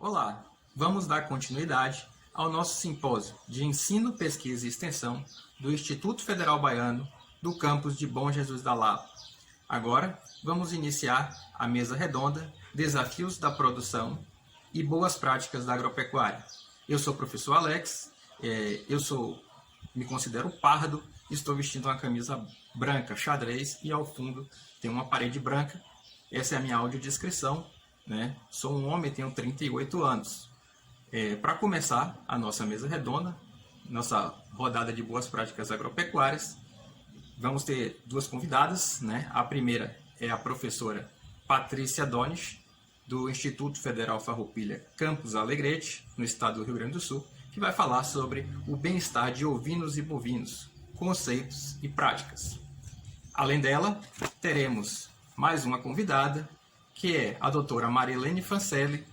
Olá, vamos dar continuidade ao nosso simpósio de Ensino, Pesquisa e Extensão do Instituto Federal Baiano do campus de Bom Jesus da Lapa. Agora, vamos iniciar a mesa redonda Desafios da Produção e Boas Práticas da Agropecuária. Eu sou o professor Alex, me considero pardo, estou vestindo uma camisa branca, xadrez, e ao fundo tem uma parede branca. Essa é a minha audiodescrição, né? Sou um homem, tenho 38 anos. Para começar a nossa mesa redonda, nossa rodada de boas práticas agropecuárias, vamos ter duas convidadas, né? A primeira é a professora Patrícia Donis, do Instituto Federal Farroupilha Campus Alegrete, no estado do Rio Grande do Sul, que vai falar sobre o bem-estar de ovinos e bovinos, conceitos e práticas. Além dela, teremos mais uma convidada, que é a doutora Marilene Fancelli,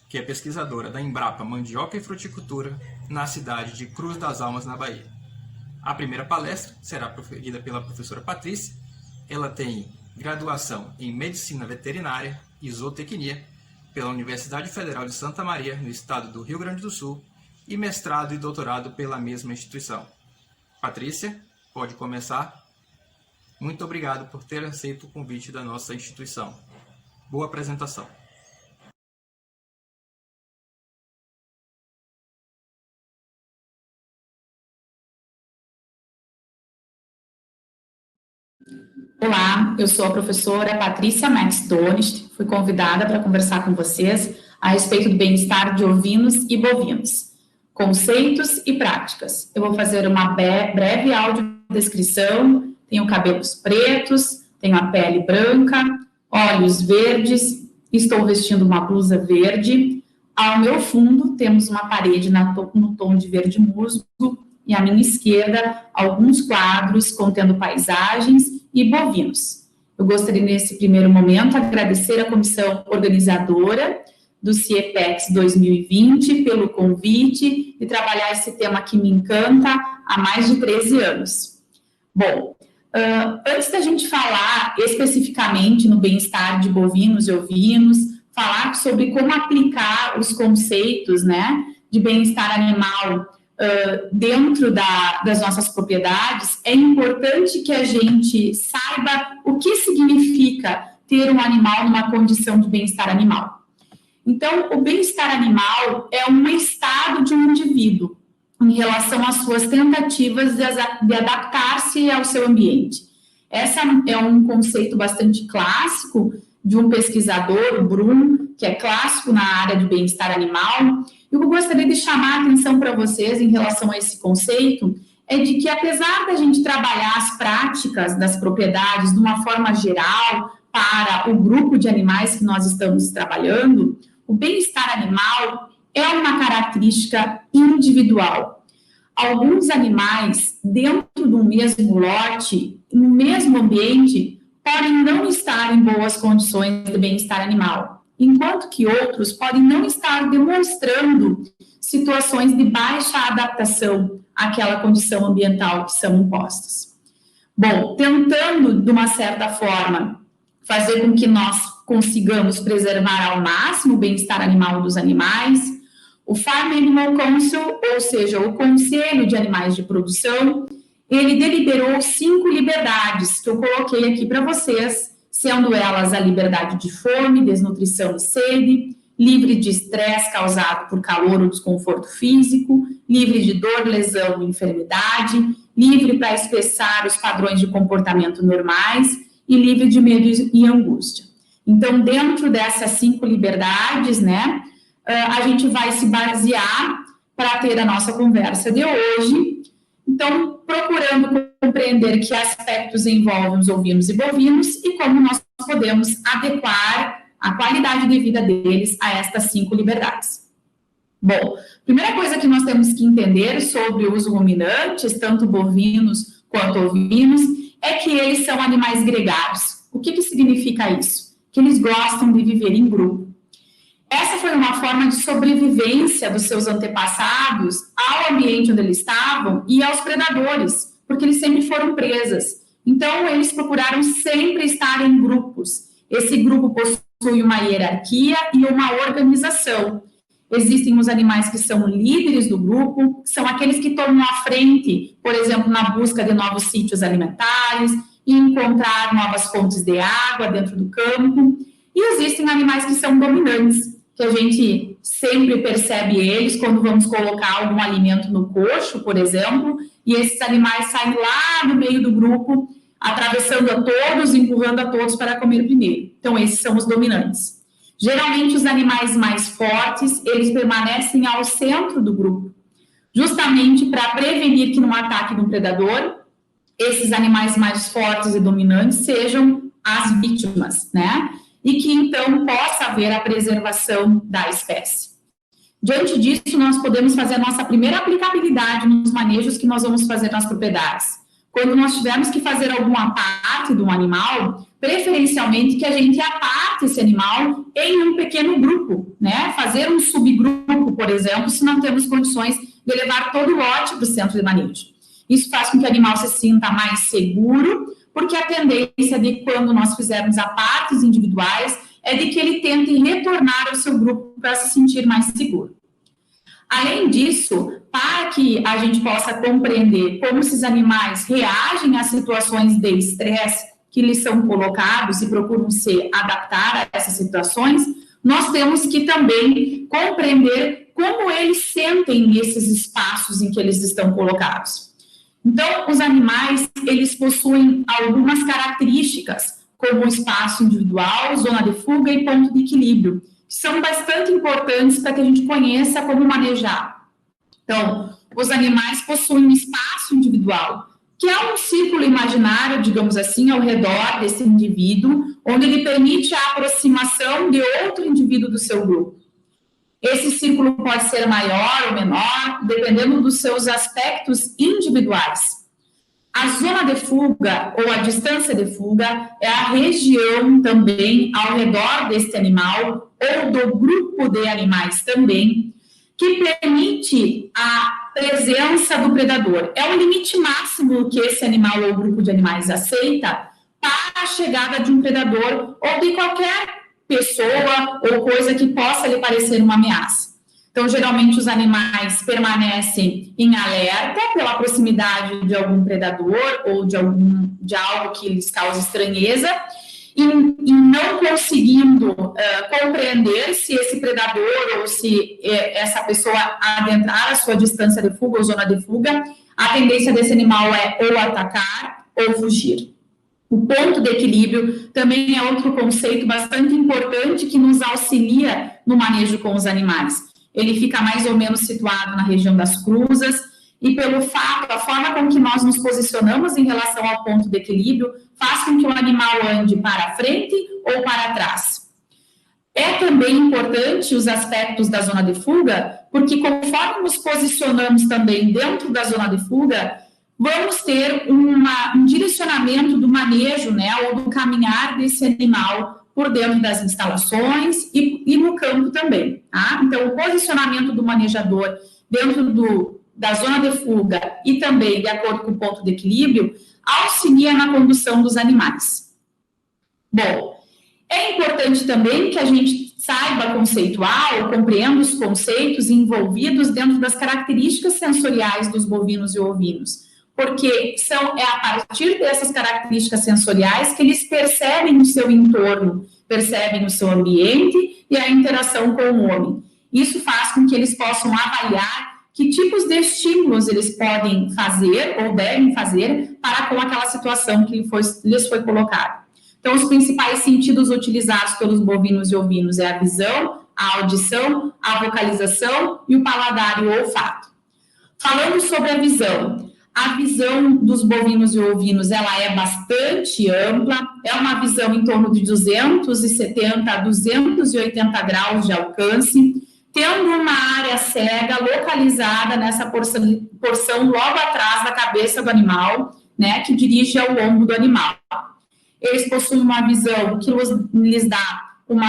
que é pesquisadora da Embrapa Mandioca e Fruticultura, na cidade de Cruz das Almas, na Bahia. A primeira palestra será proferida pela professora Patrícia. Ela tem graduação em Medicina Veterinária e Zootecnia pela Universidade Federal de Santa Maria, no estado do Rio Grande do Sul, e mestrado e doutorado pela mesma instituição. Patrícia, pode começar. Muito obrigado por ter aceito o convite da nossa instituição. Boa apresentação. Olá, eu sou a professora Patrícia Max Donist, fui convidada para conversar com vocês a respeito do bem-estar de ovinos e bovinos, conceitos e práticas. Eu vou fazer uma breve audiodescrição. Tenho cabelos pretos, tenho a pele branca, olhos verdes, estou vestindo uma blusa verde. Ao meu fundo temos uma parede no tom de verde musgo e à minha esquerda alguns quadros contendo paisagens e bovinos. Eu gostaria, nesse primeiro momento, agradecer a comissão organizadora do CIEPEX 2020 pelo convite e trabalhar esse tema que me encanta há mais de 13 anos. Bom, antes da gente falar especificamente no bem-estar de bovinos e ovinos, falar sobre como aplicar os conceitos, né, de bem-estar animal dentro das nossas propriedades, é importante que a gente saiba o que significa ter um animal numa condição de bem-estar animal. Então, o bem-estar animal é um estado de um indivíduo em relação às suas tentativas de adaptar-se ao seu ambiente. Esse é um conceito bastante clássico de um pesquisador, o Brum, que é clássico na área de bem-estar animal. E o que eu gostaria de chamar a atenção para vocês em relação a esse conceito é de que, apesar da gente trabalhar as práticas das propriedades de uma forma geral para o grupo de animais que nós estamos trabalhando, o bem-estar animal é uma característica individual. Alguns animais, dentro do mesmo lote, no mesmo ambiente, podem não estar em boas condições de bem-estar animal, enquanto que outros podem não estar demonstrando situações de baixa adaptação àquela condição ambiental que são impostas. Bom, tentando, de uma certa forma, fazer com que nós consigamos preservar ao máximo o bem-estar animal dos animais, o Farm Animal Council, ou seja, o Conselho de Animais de Produção, ele deliberou 5 liberdades que eu coloquei aqui para vocês, sendo elas a liberdade de fome, desnutrição e sede, livre de estresse causado por calor ou desconforto físico, livre de dor, lesão e enfermidade, livre para expressar os padrões de comportamento normais e livre de medo e angústia. Então, dentro dessas 5 liberdades, né, a gente vai se basear para ter a nossa conversa de hoje. Então, procurando compreender que aspectos envolvem os ovinos e bovinos e como nós podemos adequar a qualidade de vida deles a estas 5 liberdades. Bom, primeira coisa que nós temos que entender sobre os ruminantes, tanto bovinos quanto ovinos, é que eles são animais gregários. O que significa isso? Que eles gostam de viver em grupo. Essa foi uma forma de sobrevivência dos seus antepassados ao ambiente onde eles estavam e aos predadores, porque eles sempre foram presas. Então, eles procuraram sempre estar em grupos. Esse grupo possui uma hierarquia e uma organização. existem os animais que são líderes do grupo, que são aqueles que tomam a frente, por exemplo, na busca de novos sítios alimentares, e encontrar novas fontes de água dentro do campo. E existem animais que são dominantes, que a gente sempre percebe eles quando vamos colocar algum alimento no coxo, por exemplo, e esses animais saem lá do meio do grupo, atravessando a todos, empurrando a todos para comer primeiro. Então, esses são os dominantes. Geralmente, os animais mais fortes, eles permanecem ao centro do grupo, justamente para prevenir que, num ataque de um predador, esses animais mais fortes e dominantes sejam as vítimas, né? E que, então, possa haver a preservação da espécie. Diante disso, nós podemos fazer a nossa primeira aplicabilidade nos manejos que nós vamos fazer nas propriedades. Quando nós tivermos que fazer alguma parte de um animal, preferencialmente que a gente aparte esse animal em um pequeno grupo, né? Fazer um subgrupo, por exemplo, se não temos condições de levar todo o lote para o centro de manejo. Isso faz com que o animal se sinta mais seguro, porque a tendência de quando nós fizermos partes individuais é de que ele tente retornar ao seu grupo para se sentir mais seguro. Além disso, para que a gente possa compreender como esses animais reagem às situações de estresse que lhes são colocados e procuram se adaptar a essas situações, nós temos que também compreender como eles sentem nesses espaços em que eles estão colocados. Então, os animais, eles possuem algumas características, como espaço individual, zona de fuga e ponto de equilíbrio, que são bastante importantes para que a gente conheça como manejar. Então, os animais possuem um espaço individual, que é um círculo imaginário, digamos assim, ao redor desse indivíduo, onde ele permite a aproximação de outro indivíduo do seu grupo. Esse círculo pode ser maior ou menor, dependendo dos seus aspectos individuais. A zona de fuga ou a distância de fuga é a região também ao redor deste animal ou do grupo de animais também, que permite a presença do predador. É o limite máximo que esse animal ou grupo de animais aceita para a chegada de um predador ou de qualquer pessoa ou coisa que possa lhe parecer uma ameaça. Então, geralmente, os animais permanecem em alerta pela proximidade de algum predador ou de algo que lhes cause estranheza, e não conseguindo compreender se esse predador ou se essa pessoa adentrar a sua distância de fuga ou zona de fuga, a tendência desse animal é ou atacar ou fugir. O ponto de equilíbrio também é outro conceito bastante importante que nos auxilia no manejo com os animais. Ele fica mais ou menos situado na região das cruzas e pelo fato, a forma com que nós nos posicionamos em relação ao ponto de equilíbrio faz com que o animal ande para frente ou para trás. É também importante os aspectos da zona de fuga, porque conforme nos posicionamos também dentro da zona de fuga, vamos ter um direcionamento do manejo, né, ou do caminhar desse animal por dentro das instalações e no campo também, tá? Então, o posicionamento do manejador dentro da zona de fuga e também de acordo com o ponto de equilíbrio auxilia na condução dos animais. Bom, é importante também que a gente saiba conceituar ou compreenda os conceitos envolvidos dentro das características sensoriais dos bovinos e ovinos, porque é a partir dessas características sensoriais que eles percebem o seu entorno, percebem o seu ambiente e a interação com o homem. Isso faz com que eles possam avaliar que tipos de estímulos eles podem fazer ou devem fazer para com aquela situação que lhes foi colocada. Então, os principais sentidos utilizados pelos bovinos e ovinos é a visão, a audição, a vocalização e o paladar e o olfato. Falando sobre a visão dos bovinos e ovinos, ela é bastante ampla, é uma visão em torno de 270 a 280 graus de alcance, tendo uma área cega localizada nessa porção logo atrás da cabeça do animal, né, que dirige ao lombo do animal. Eles possuem uma visão que lhes dá um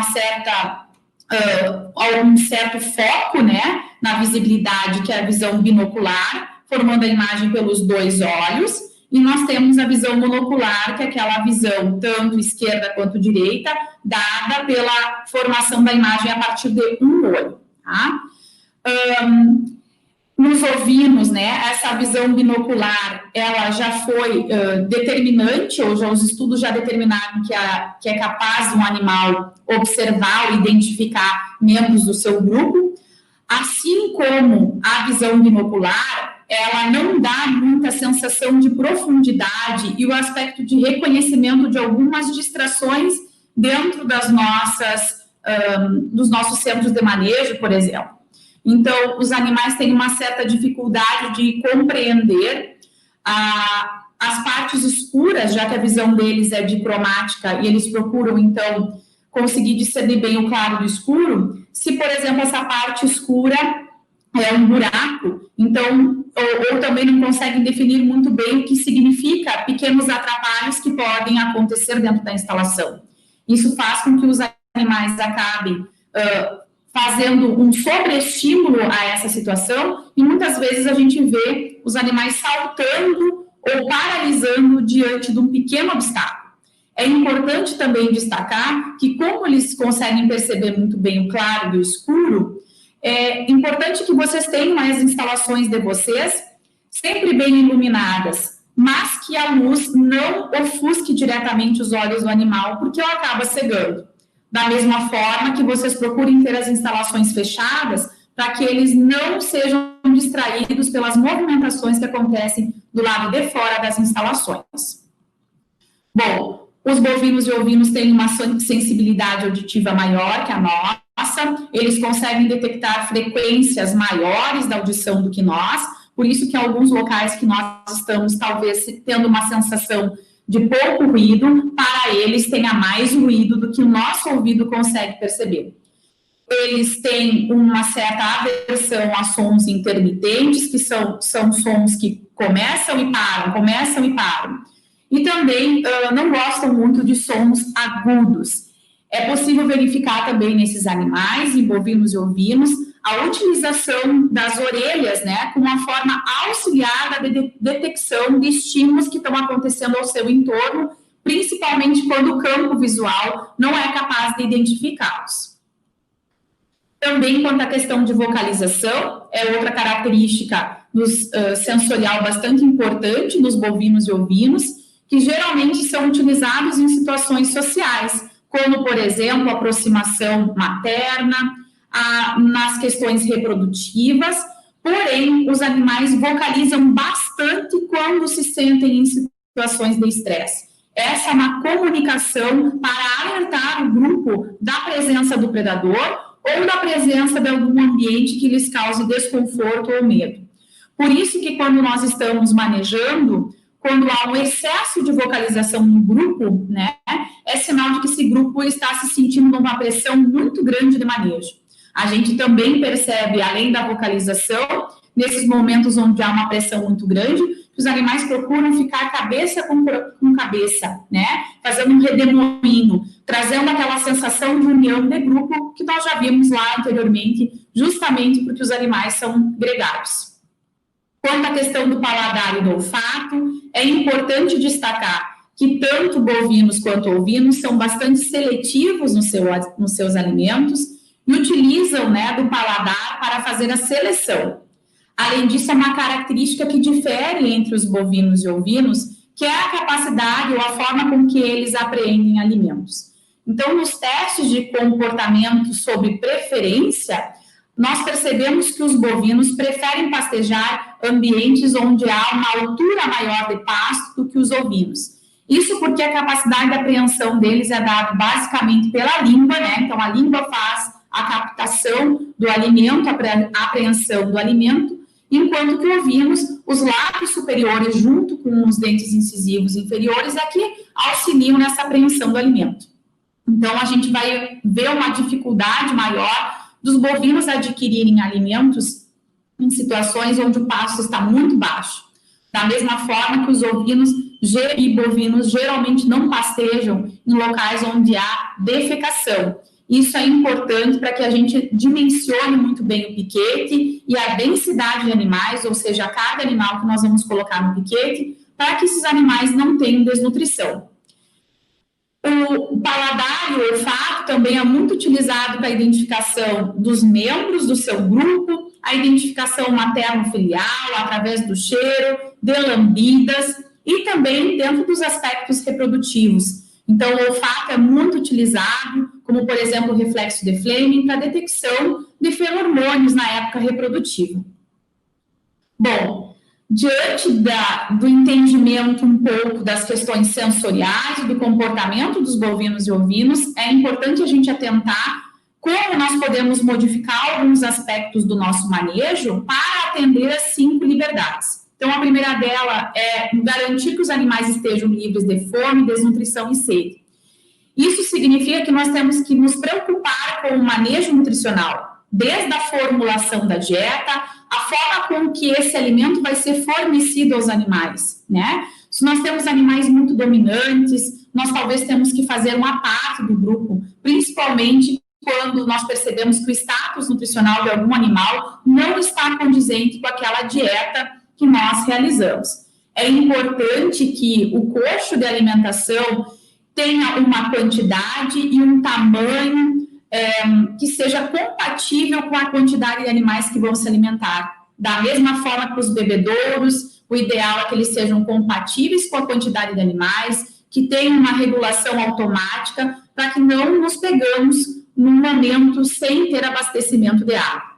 certo foco, né, na visibilidade, que é a visão binocular, formando a imagem pelos dois olhos, e nós temos a visão monocular, que é aquela visão tanto esquerda quanto direita, dada pela formação da imagem a partir de um olho, tá? Nos ovinos, né, essa visão binocular, ela já foi determinante, ou já os estudos já determinaram que é capaz de um animal observar ou identificar membros do seu grupo, assim como a visão binocular, ela não dá muita sensação de profundidade e o aspecto de reconhecimento de algumas distrações dentro dos nossos centros de manejo, por exemplo. Então, os animais têm uma certa dificuldade de compreender as partes escuras, já que a visão deles é dicromática e eles procuram, então, conseguir discernir bem o claro do escuro. Se, por exemplo, essa parte escura é um buraco, então, ou também não conseguem definir muito bem o que significa pequenos atrapalhos que podem acontecer dentro da instalação. Isso faz com que os animais acabem fazendo um sobreestímulo a essa situação, e muitas vezes a gente vê os animais saltando ou paralisando diante de um pequeno obstáculo. É importante também destacar que, como eles conseguem perceber muito bem o claro do escuro, é importante que vocês tenham as instalações de vocês sempre bem iluminadas, mas que a luz não ofusque diretamente os olhos do animal, porque ela acaba cegando. Da mesma forma que vocês procurem ter as instalações fechadas, para que eles não sejam distraídos pelas movimentações que acontecem do lado de fora das instalações. Bom, os bovinos e ovinos têm uma sensibilidade auditiva maior que a nossa, eles conseguem detectar frequências maiores da audição do que nós, por isso que em alguns locais que nós estamos, talvez, tendo uma sensação de pouco ruído, para eles tenha mais ruído do que o nosso ouvido consegue perceber. Eles têm uma certa aversão a sons intermitentes, que são sons que começam e param. E também não gostam muito de sons agudos. É possível verificar também nesses animais, em bovinos e ovinos, a utilização das orelhas, né, como uma forma auxiliar da detecção de estímulos que estão acontecendo ao seu entorno, principalmente quando o campo visual não é capaz de identificá-los. Também, quanto à questão de vocalização, é outra característica sensorial bastante importante nos bovinos e ovinos, que geralmente são utilizados em situações sociais, como, por exemplo, a aproximação materna, nas questões reprodutivas, porém, os animais vocalizam bastante quando se sentem em situações de estresse. Essa é uma comunicação para alertar o grupo da presença do predador ou da presença de algum ambiente que lhes cause desconforto ou medo. Por isso que quando nós estamos manejando, quando há um excesso de vocalização no grupo, né, é sinal de que esse grupo está se sentindo numa pressão muito grande de manejo. A gente também percebe, além da vocalização, nesses momentos onde há uma pressão muito grande, que os animais procuram ficar cabeça com cabeça, né? Fazendo um redemoinho, trazendo aquela sensação de união de grupo que nós já vimos lá anteriormente, justamente porque os animais são gregários. Quanto à questão do paladar e do olfato, é importante destacar que tanto bovinos quanto ovinos são bastante seletivos nos seus alimentos, e utilizam, né, do paladar para fazer a seleção. Além disso, é uma característica que difere entre os bovinos e ovinos, que é a capacidade ou a forma com que eles apreendem alimentos. Então, nos testes de comportamento sobre preferência, nós percebemos que os bovinos preferem pastejar ambientes onde há uma altura maior de pasto do que os ovinos. Isso porque a capacidade de apreensão deles é dada basicamente pela língua, né? Então, a língua faz a captação do alimento, a apreensão do alimento, enquanto que ovinos, os lábios superiores, junto com os dentes incisivos inferiores, é que auxiliam nessa apreensão do alimento. Então, a gente vai ver uma dificuldade maior dos bovinos adquirirem alimentos em situações onde o pasto está muito baixo. Da mesma forma que os ovinos e bovinos geralmente não pastejam em locais onde há defecação. Isso é importante para que a gente dimensione muito bem o piquete e a densidade de animais, ou seja, a carga animal que nós vamos colocar no piquete, para que esses animais não tenham desnutrição. O paladar e o olfato também é muito utilizado para a identificação dos membros do seu grupo, a identificação materno-filial, através do cheiro, de lambidas, e também dentro dos aspectos reprodutivos. Então, o olfato é muito utilizado, como, por exemplo, o reflexo de Fleming, para detecção de feromônios na época reprodutiva. Bom, diante do entendimento um pouco das questões sensoriais e do comportamento dos bovinos e ovinos, é importante a gente atentar como nós podemos modificar alguns aspectos do nosso manejo para atender as 5 liberdades. Então, a primeira dela é garantir que os animais estejam livres de fome, desnutrição e sede. Isso significa que nós temos que nos preocupar com o manejo nutricional, desde a formulação da dieta, a forma com que esse alimento vai ser fornecido aos animais, né? Se nós temos animais muito dominantes, nós talvez temos que fazer uma parte do grupo, principalmente quando nós percebemos que o status nutricional de algum animal não está condizente com aquela dieta que nós realizamos. É importante que o coxo de alimentação tenha uma quantidade e um tamanho que seja compatível com a quantidade de animais que vão se alimentar. Da mesma forma que os bebedouros, o ideal é que eles sejam compatíveis com a quantidade de animais, que tenham uma regulação automática, para que não nos pegamos num momento sem ter abastecimento de água.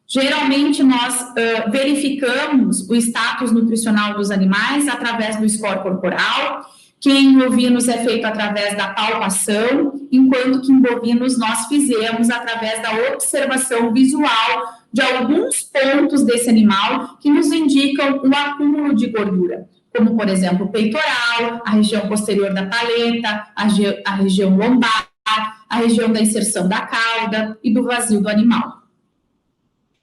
Geralmente, nós verificamos o status nutricional dos animais através do score corporal, que em ovinos é feito através da palpação, enquanto que em bovinos nós fizemos através da observação visual de alguns pontos desse animal que nos indicam o acúmulo de gordura, como, por exemplo, o peitoral, a região posterior da paleta, a região lombar, a região da inserção da cauda e do vazio do animal.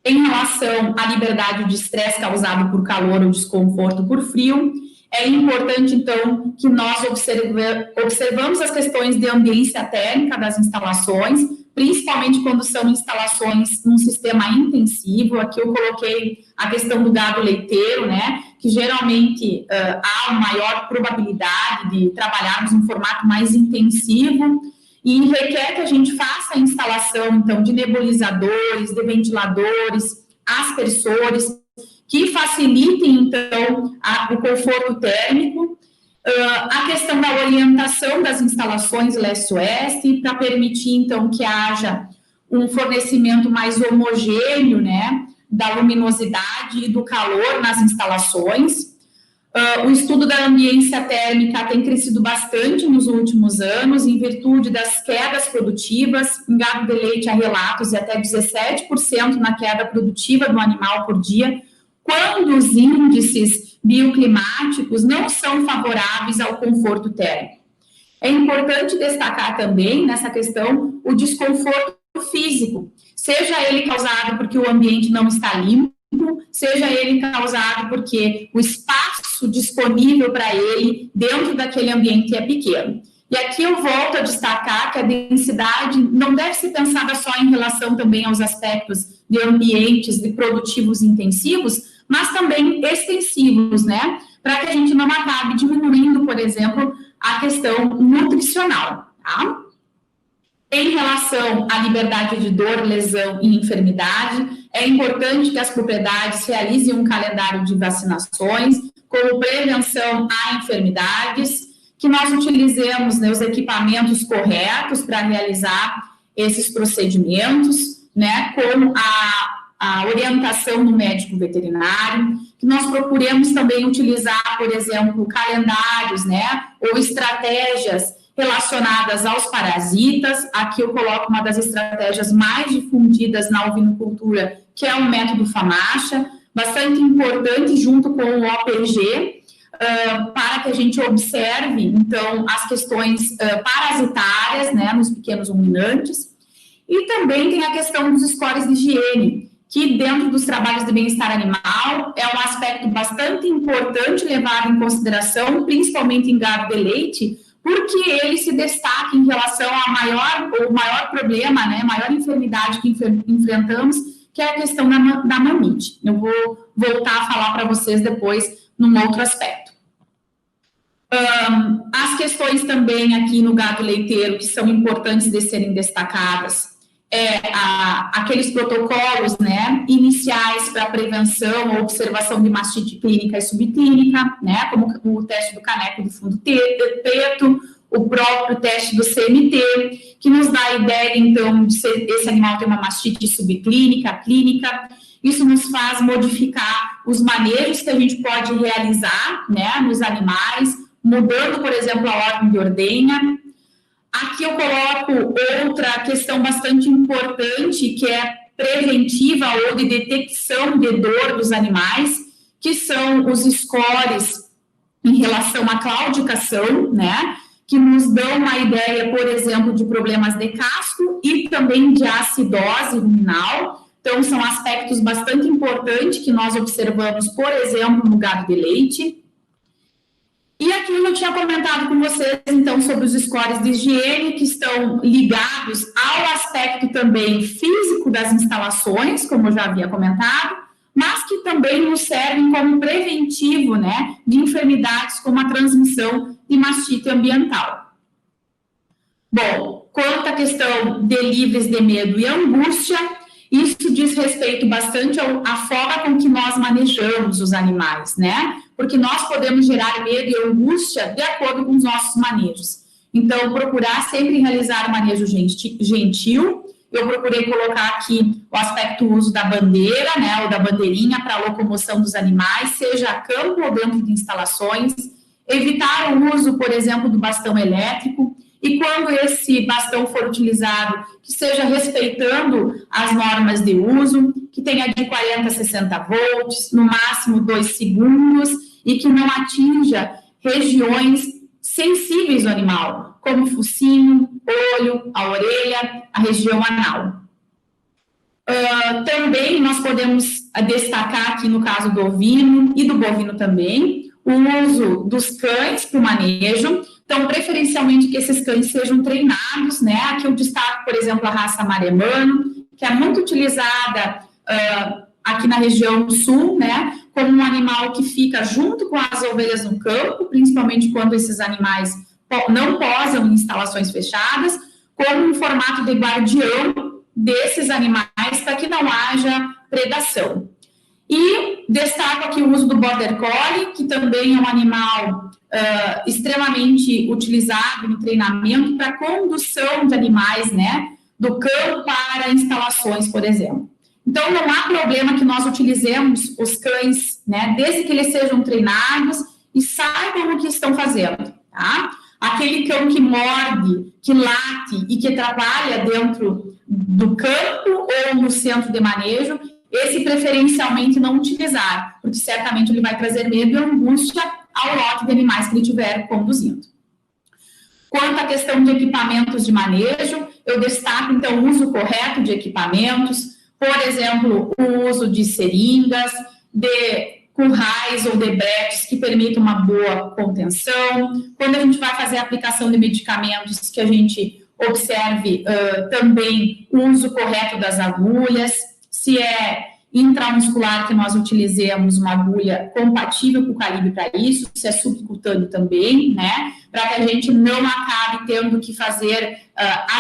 Em relação à liberdade de estresse causado por calor ou desconforto por frio, é importante, então, que nós observamos as questões de ambiência térmica das instalações, principalmente quando são instalações num sistema intensivo. Aqui eu coloquei a questão do gado leiteiro, né, que geralmente há uma maior probabilidade de trabalharmos em formato mais intensivo, e requer que a gente faça a instalação, então, de nebulizadores, de ventiladores, aspersores, que facilitem, então, o conforto térmico, a questão da orientação das instalações leste-oeste, para permitir, então, que haja um fornecimento mais homogêneo, né, da luminosidade e do calor nas instalações. O estudo da ambiência térmica tem crescido bastante nos últimos anos, em virtude das quedas produtivas. Em gado de leite há relatos de até 17% na queda produtiva do animal por dia, quando os índices bioclimáticos não são favoráveis ao conforto térmico. É importante destacar também, nessa questão, o desconforto físico, seja ele causado porque o ambiente não está limpo, seja ele causado porque o espaço disponível para ele dentro daquele ambiente é pequeno. E aqui eu volto a destacar que a densidade não deve ser pensada só em relação também aos aspectos de ambientes de produtivos intensivos, mas também extensivos, né? Para que a gente não acabe diminuindo, por exemplo, a questão nutricional, tá? Em relação à liberdade de dor, lesão e enfermidade, é importante que as propriedades realizem um calendário de vacinações, como prevenção a enfermidades, que nós utilizemos, né, os equipamentos corretos para realizar esses procedimentos, né, como a orientação do médico veterinário, que nós procuremos também utilizar, por exemplo, calendários, né, ou estratégias relacionadas aos parasitas. Aqui eu coloco uma das estratégias mais difundidas na ovinocultura, que é o método FAMACHA, bastante importante junto com o OPG, para que a gente observe, então, as questões parasitárias, né, nos pequenos ruminantes. E também tem a questão dos scores de higiene, que dentro dos trabalhos de bem-estar animal é um aspecto bastante importante levado em consideração, principalmente em gado de leite, porque ele se destaca em relação ao maior problema, né, maior enfermidade que enfrentamos, que é a questão da mamite. Eu vou voltar a falar para vocês depois num outro aspecto. As questões também aqui no gado leiteiro, que são importantes de serem destacadas, aqueles protocolos, né, iniciais para prevenção ou observação de mastite clínica e subclínica, né, como o teste do caneco do fundo preto, o próprio teste do CMT, que nos dá a ideia, então, de se esse animal tem uma mastite subclínica, clínica. Isso nos faz modificar os manejos que a gente pode realizar, né, nos animais, mudando, por exemplo, a ordem de ordenha. Aqui eu coloco outra questão bastante importante, que é preventiva ou de detecção de dor dos animais, que são os scores em relação à claudicação, né, que nos dão uma ideia, por exemplo, de problemas de casco e também de acidose ruminal. Então, são aspectos bastante importantes que nós observamos, por exemplo, no gado de leite. E aqui eu tinha comentado com vocês, então, sobre os scores de higiene, que estão ligados ao aspecto também físico das instalações, como eu já havia comentado, mas que também nos servem como preventivo, né, de enfermidades como a transmissão de mastite ambiental. Bom, quanto à questão de livres de medo e angústia, isso diz respeito bastante à forma com que nós manejamos os animais, né? Porque nós podemos gerar medo e angústia de acordo com os nossos manejos. Então, procurar sempre realizar o manejo gentil. Eu procurei colocar aqui o aspecto uso da bandeira, né, ou da bandeirinha para a locomoção dos animais, seja a campo ou dentro de instalações. Evitar o uso, por exemplo, do bastão elétrico. E quando esse bastão for utilizado, que seja respeitando as normas de uso, que tenha de 40 a 60 volts, no máximo 2 segundos, e que não atinja regiões sensíveis do animal, como o focinho, olho, a orelha, a região anal. Também nós podemos destacar aqui no caso do ovino e do bovino também, o uso dos cães para o manejo. Então, preferencialmente que esses cães sejam treinados, né? Aqui eu destaco, por exemplo, a raça maremano, que é muito utilizada aqui na região sul, né? Como um animal que fica junto com as ovelhas no campo, principalmente quando esses animais não posam em instalações fechadas, como um formato de guardião desses animais para que não haja predação. E destaco aqui o uso do Border Collie, que também é um animal extremamente utilizado no treinamento para condução de animais, né, do campo para instalações, por exemplo. Então, não há problema que nós utilizemos os cães, né, desde que eles sejam treinados e saibam o que estão fazendo, tá? Aquele cão que morde, que late e que trabalha dentro do campo ou no centro de manejo, esse preferencialmente não utilizar, porque certamente ele vai trazer medo e angústia ao lote de animais que ele estiver conduzindo. Quanto à questão de equipamentos de manejo, eu destaco, então, o uso correto de equipamentos, por exemplo, o uso de seringas, de currais ou de bretes que permitam uma boa contenção. Quando a gente vai fazer a aplicação de medicamentos, que a gente observe também o uso correto das agulhas, se é intramuscular que nós utilizemos uma agulha compatível com o calibre para isso, se é subcutâneo também, né, para que a gente não acabe tendo que fazer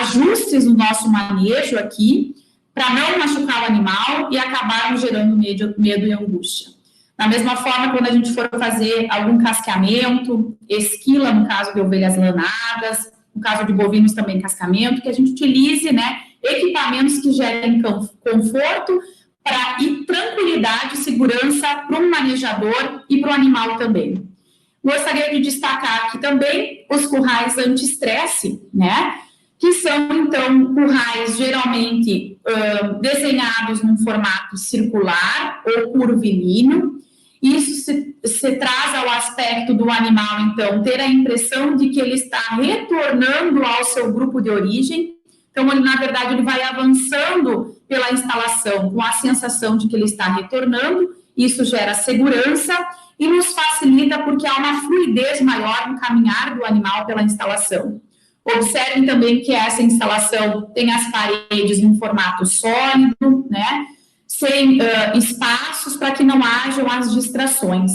ajustes no nosso manejo aqui, para não machucar o animal e acabarmos gerando medo e angústia. Da mesma forma, quando a gente for fazer algum casqueamento, esquila, no caso de ovelhas lanadas, no caso de bovinos também cascamento, que a gente utilize, né, equipamentos que gerem conforto e tranquilidade e segurança para um manejador e para o animal também. Gostaria de destacar aqui também os currais anti-estresse, né, que são, então, currais geralmente desenhados num formato circular ou curvilíneo. Isso se traz ao aspecto do animal, então, ter a impressão de que ele está retornando ao seu grupo de origem. Então, ele, na verdade, ele vai avançando pela instalação com a sensação de que ele está retornando. Isso gera segurança e nos facilita porque há uma fluidez maior no caminhar do animal pela instalação. Observem também que essa instalação tem as paredes em formato sólido, né, sem espaços para que não hajam as distrações.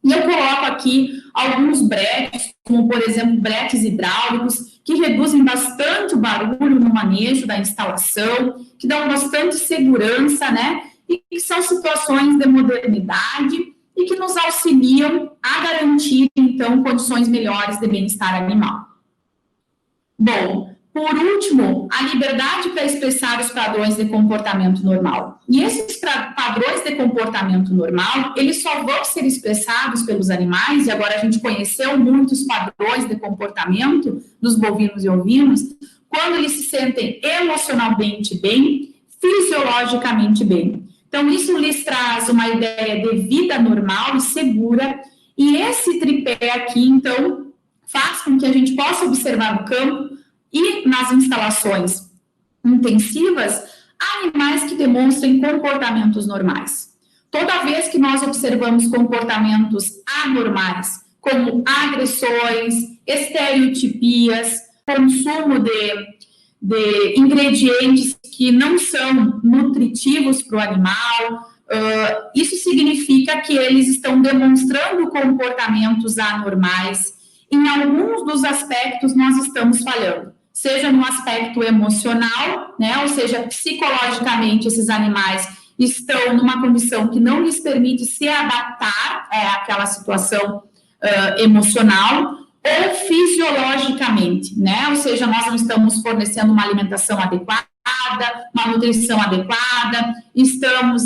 E eu coloco aqui alguns bretes, como, por exemplo, bretes hidráulicos, que reduzem bastante o barulho no manejo da instalação, que dão bastante segurança, né? E que são situações de modernidade e que nos auxiliam a garantir, então, condições melhores de bem-estar animal. Bom, por último, a liberdade para expressar os padrões de comportamento normal. E esses padrões de comportamento normal, eles só vão ser expressados pelos animais, e agora a gente conheceu muitos padrões de comportamento dos bovinos e ovinos, quando eles se sentem emocionalmente bem, fisiologicamente bem. Então, isso lhes traz uma ideia de vida normal e segura, e esse tripé aqui, então, faz com que a gente possa observar no campo e nas instalações intensivas animais que demonstrem comportamentos normais. Toda vez que nós observamos comportamentos anormais, como agressões, estereotipias, consumo de ingredientes que não são nutritivos para o animal, isso significa que eles estão demonstrando comportamentos anormais. Em alguns dos aspectos nós estamos falhando, seja no aspecto emocional, né, ou seja, psicologicamente esses animais estão numa condição que não lhes permite se adaptar àquela situação emocional, ou fisiologicamente, né, ou seja, nós não estamos fornecendo uma alimentação adequada, uma nutrição adequada, estamos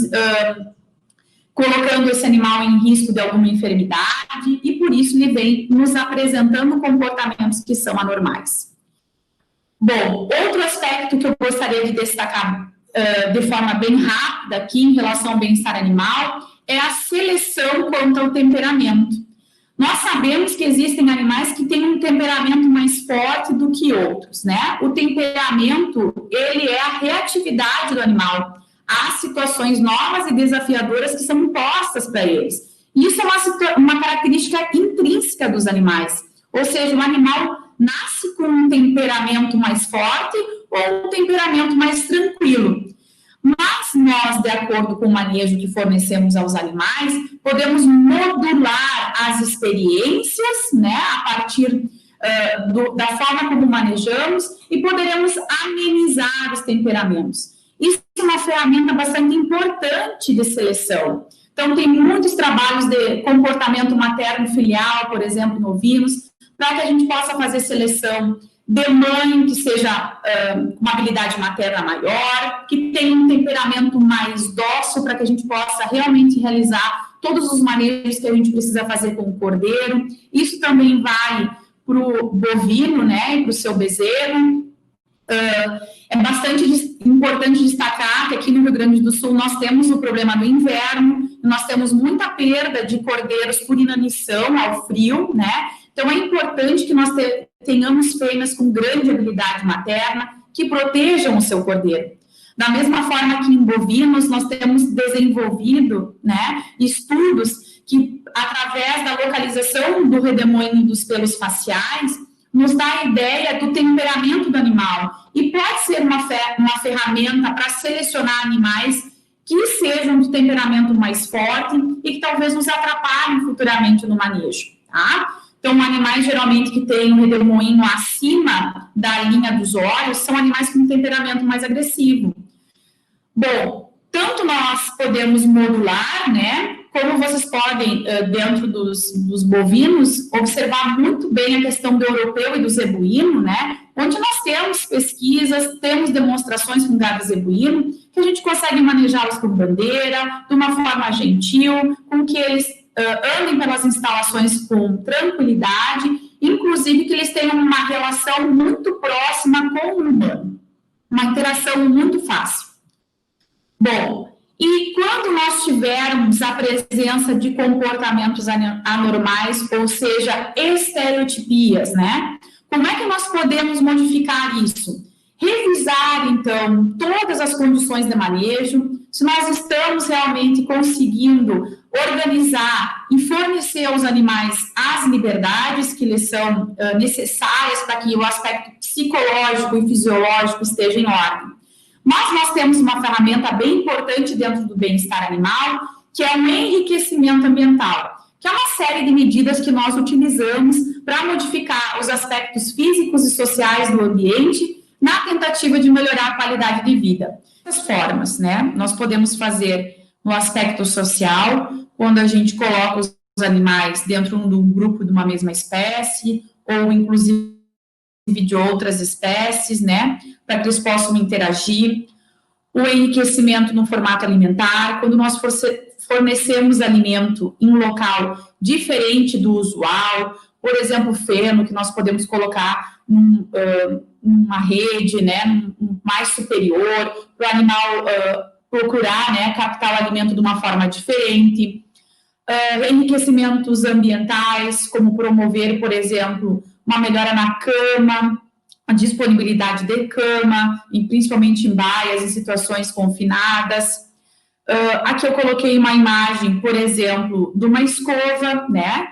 colocando esse animal em risco de alguma enfermidade, e por isso ele vem nos apresentando comportamentos que são anormais. Bom, outro aspecto que eu gostaria de destacar de forma bem rápida aqui em relação ao bem-estar animal é a seleção quanto ao temperamento. Nós sabemos que existem animais que têm um temperamento mais forte do que outros, né? O temperamento, ele é a reatividade do animal às situações novas e desafiadoras que são impostas para eles. Isso é uma característica intrínseca dos animais, ou seja, o animal nasce com um temperamento mais forte ou um temperamento mais tranquilo. Mas nós, de acordo com o manejo que fornecemos aos animais, podemos modular as experiências, né, a partir da forma como manejamos, e poderemos amenizar os temperamentos. Isso é uma ferramenta bastante importante de seleção. Então, tem muitos trabalhos de comportamento materno-filial, por exemplo, em ovinos, para que a gente possa fazer seleção de mãe que seja uma habilidade materna maior, que tenha um temperamento mais dócil, para que a gente possa realmente realizar todos os manejos que a gente precisa fazer com o cordeiro. Isso também vai para o bovino, né, e para o seu bezerro. É bastante importante destacar que aqui no Rio Grande do Sul nós temos o problema do inverno, nós temos muita perda de cordeiros por inanição ao frio, né? Então, é importante que nós tenhamos fêmeas com grande habilidade materna que protejam o seu cordeiro. Da mesma forma que em bovinos, nós temos desenvolvido, né, estudos que, através da localização do redemoinho dos pelos faciais, nos dá a ideia do temperamento do animal. E pode ser uma ferramenta para selecionar animais que sejam de temperamento mais forte e que talvez nos atrapalhem futuramente no manejo, tá? Então, animais geralmente que têm um redemoinho acima da linha dos olhos são animais com um temperamento mais agressivo. Bom, tanto nós podemos modular, né, como vocês podem, dentro dos bovinos, observar muito bem a questão do europeu e do zebuíno, né, onde nós temos pesquisas, temos demonstrações com gado zebuíno, que a gente consegue manejá-los com bandeira, de uma forma gentil, com que eles andem pelas instalações com tranquilidade, inclusive que eles tenham uma relação muito próxima com o humano, uma interação muito fácil. Bom, e quando nós tivermos a presença de comportamentos anormais, ou seja, estereotipias, né? Como é que nós podemos modificar isso? Revisar, então, todas as condições de manejo, se nós estamos realmente conseguindo organizar e fornecer aos animais as liberdades que lhes são necessárias para que o aspecto psicológico e fisiológico esteja em ordem. Mas nós temos uma ferramenta bem importante dentro do bem-estar animal, que é o enriquecimento ambiental, que é uma série de medidas que nós utilizamos para modificar os aspectos físicos e sociais do ambiente na tentativa de melhorar a qualidade de vida. As formas, né? Nós podemos fazer no aspecto social, quando a gente coloca os animais dentro de um grupo de uma mesma espécie, ou inclusive de outras espécies, né? Para que eles possam interagir. O enriquecimento no formato alimentar, quando nós fornecemos alimento em um local diferente do usual, por exemplo, feno, que nós podemos colocar numa rede, né, mais superior, para o animal procurar, né, captar o alimento de uma forma diferente. Enriquecimentos ambientais, como promover, por exemplo, uma melhora na cama, a disponibilidade de cama, principalmente em baias, em situações confinadas. Aqui eu coloquei uma imagem, por exemplo, de uma escova, né?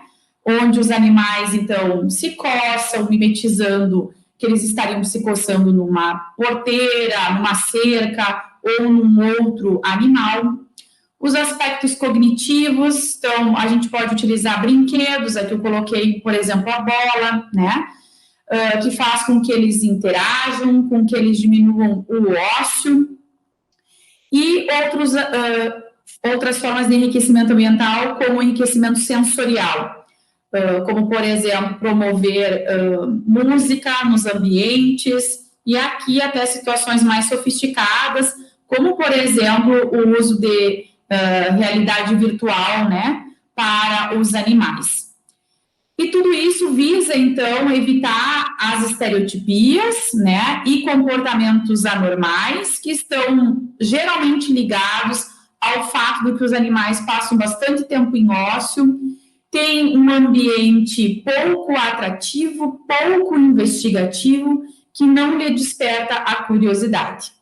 Onde os animais, então, se coçam, mimetizando que eles estariam se coçando numa porteira, numa cerca ou num outro animal. Os aspectos cognitivos, então, a gente pode utilizar brinquedos, aqui eu coloquei, por exemplo, a bola, né? Que faz com que eles interajam, com que eles diminuam o ócio, e outras formas de enriquecimento ambiental, como o enriquecimento sensorial, como, por exemplo, promover música nos ambientes, e aqui até situações mais sofisticadas, como, por exemplo, o uso de realidade virtual, né, para os animais. E tudo isso visa, então, evitar as estereotipias, né, e comportamentos anormais que estão geralmente ligados ao fato de que os animais passam bastante tempo em ócio, têm um ambiente pouco atrativo, pouco investigativo, que não lhe desperta a curiosidade.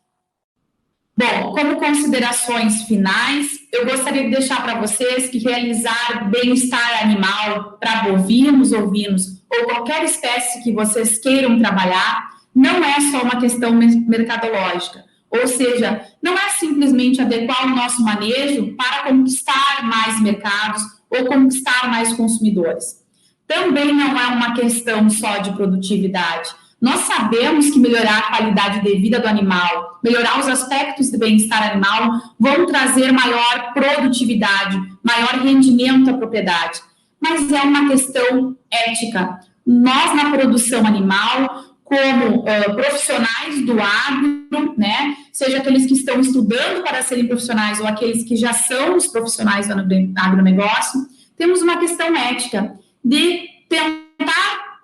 Bom, como considerações finais, eu gostaria de deixar para vocês que realizar bem-estar animal para bovinos, ovinos ou qualquer espécie que vocês queiram trabalhar não é só uma questão mercadológica, ou seja, não é simplesmente adequar o nosso manejo para conquistar mais mercados ou conquistar mais consumidores. Também não é uma questão só de produtividade. Nós sabemos que melhorar a qualidade de vida do animal, melhorar os aspectos de bem-estar animal, vão trazer maior produtividade, maior rendimento à propriedade. Mas é uma questão ética. Nós, na produção animal, como profissionais do agro, né, seja aqueles que estão estudando para serem profissionais ou aqueles que já são os profissionais do agronegócio, temos uma questão ética de tentar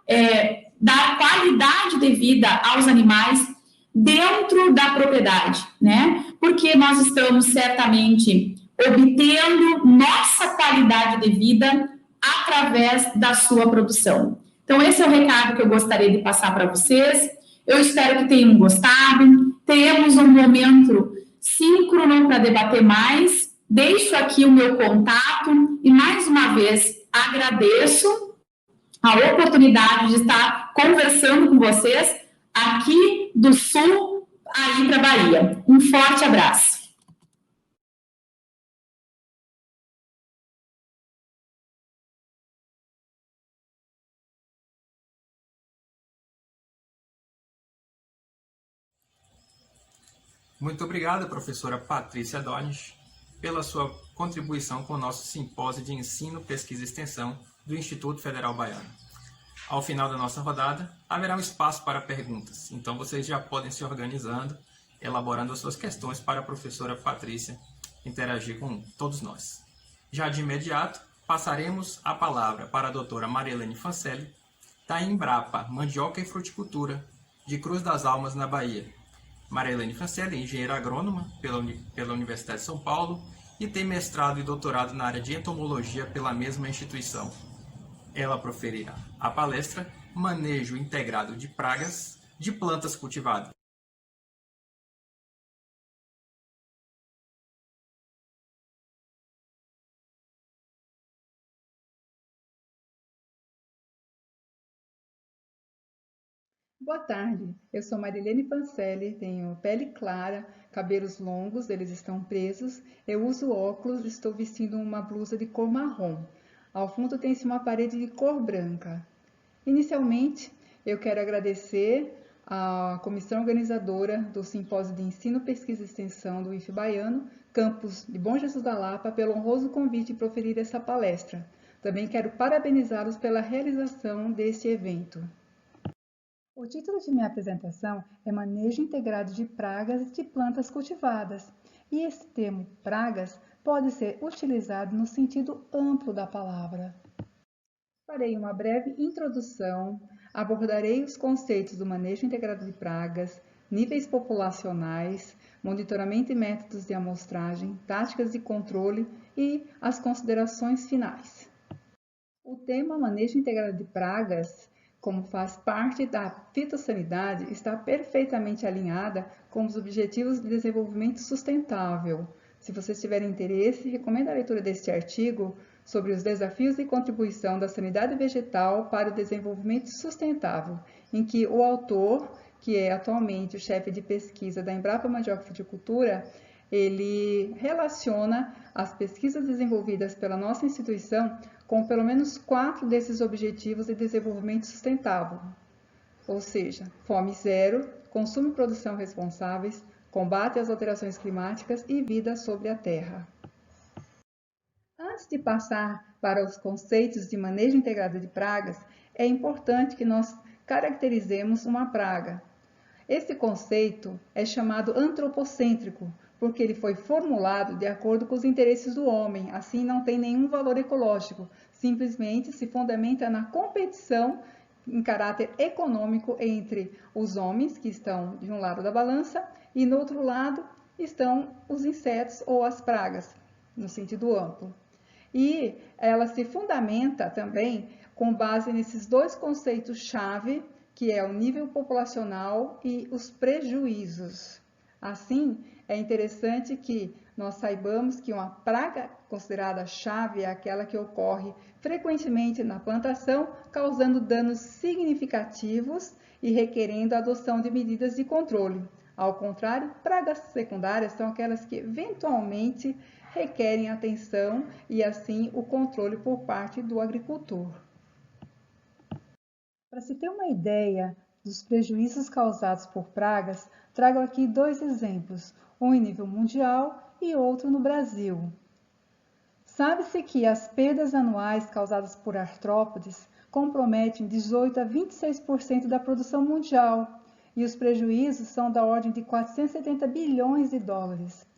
dar qualidade de vida aos animais dentro da propriedade, né? Porque nós estamos certamente obtendo nossa qualidade de vida através da sua produção. Então, esse é o recado que eu gostaria de passar para vocês. Eu espero que tenham gostado. Tenhamos um momento síncrono para debater mais. Deixo aqui o meu contato e, mais uma vez, agradeço a oportunidade de estar conversando com vocês aqui do Sul, aí para a Bahia. Um forte abraço. Muito obrigado, professora Patrícia Dornisch, pela sua contribuição com o nosso simpósio de ensino, pesquisa e extensão do Instituto Federal Baiano. Ao final da nossa rodada, haverá um espaço para perguntas, então vocês já podem se organizando, elaborando as suas questões para a professora Patrícia interagir com todos nós. Já de imediato, passaremos a palavra para a doutora Marilene Fancelli, da Embrapa Mandioca e Fruticultura, de Cruz das Almas, na Bahia. Marilene Fancelli é engenheira agrônoma pela Universidade de São Paulo e tem mestrado e doutorado na área de entomologia pela mesma instituição. Ela proferirá a palestra Manejo Integrado de Pragas de Plantas Cultivadas. Boa tarde, eu sou Marilene Fancelli, tenho pele clara, cabelos longos, eles estão presos, eu uso óculos, estou vestindo uma blusa de cor marrom. Ao fundo tem-se uma parede de cor branca. Inicialmente, eu quero agradecer à comissão organizadora do Simpósio de Ensino, Pesquisa e Extensão do IF Baiano, campus de Bom Jesus da Lapa, pelo honroso convite de proferir essa palestra. Também quero parabenizá-los pela realização deste evento. O título de minha apresentação é Manejo Integrado de Pragas e de Plantas Cultivadas, e esse termo pragas pode ser utilizado no sentido amplo da palavra. Farei uma breve introdução, abordarei os conceitos do manejo integrado de pragas, níveis populacionais, monitoramento e métodos de amostragem, táticas de controle e as considerações finais. O tema manejo integrado de pragas, como faz parte da fitossanidade, está perfeitamente alinhada com os Objetivos de Desenvolvimento Sustentável. Se vocês tiverem interesse, recomendo a leitura deste artigo sobre os desafios e contribuição da sanidade vegetal para o desenvolvimento sustentável, em que o autor, que é atualmente o chefe de pesquisa da Embrapa Mandioca e Fruticultura, ele relaciona as pesquisas desenvolvidas pela nossa instituição com pelo menos 4 desses objetivos de desenvolvimento sustentável, ou seja, fome zero, consumo e produção responsáveis, combate às alterações climáticas e vida sobre a terra. Antes de passar para os conceitos de manejo integrado de pragas, é importante que nós caracterizemos uma praga. Esse conceito é chamado antropocêntrico, porque ele foi formulado de acordo com os interesses do homem, assim não tem nenhum valor ecológico, simplesmente se fundamenta na competição em caráter econômico entre os homens, que estão de um lado da balança, e no outro lado estão os insetos ou as pragas, no sentido amplo. E ela se fundamenta também com base nesses dois conceitos-chave, que é o nível populacional e os prejuízos. Assim, é interessante que nós saibamos que uma praga considerada chave é aquela que ocorre frequentemente na plantação, causando danos significativos e requerendo a adoção de medidas de controle. Ao contrário, pragas secundárias são aquelas que eventualmente requerem atenção e assim o controle por parte do agricultor. Para se ter uma ideia dos prejuízos causados por pragas, trago aqui 2 exemplos, um em nível mundial e outro no Brasil. Sabe-se que as perdas anuais causadas por artrópodes comprometem 18 a 26% da produção mundial e os prejuízos são da ordem de 470 bilhões de dólares.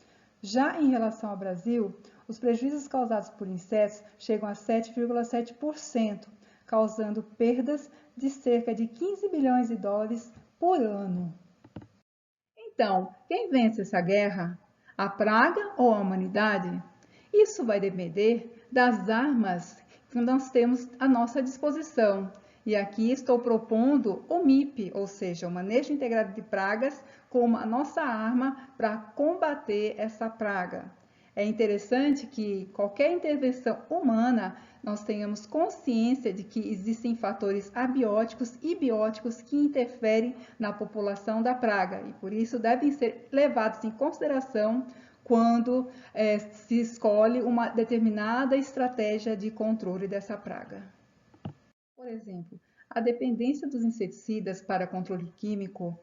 Já em relação ao Brasil, os prejuízos causados por insetos chegam a 7,7%, causando perdas de cerca de 15 bilhões de dólares por ano. Então, quem vence essa guerra? A praga ou a humanidade? Isso vai depender das armas que nós temos à nossa disposição. E aqui estou propondo o MIP, ou seja, o Manejo Integrado de Pragas, como a nossa arma para combater essa praga. É interessante que qualquer intervenção humana, nós tenhamos consciência de que existem fatores abióticos e bióticos que interferem na população da praga e por isso devem ser levados em consideração quando se escolhe uma determinada estratégia de controle dessa praga. Por exemplo, a dependência dos inseticidas para controle químico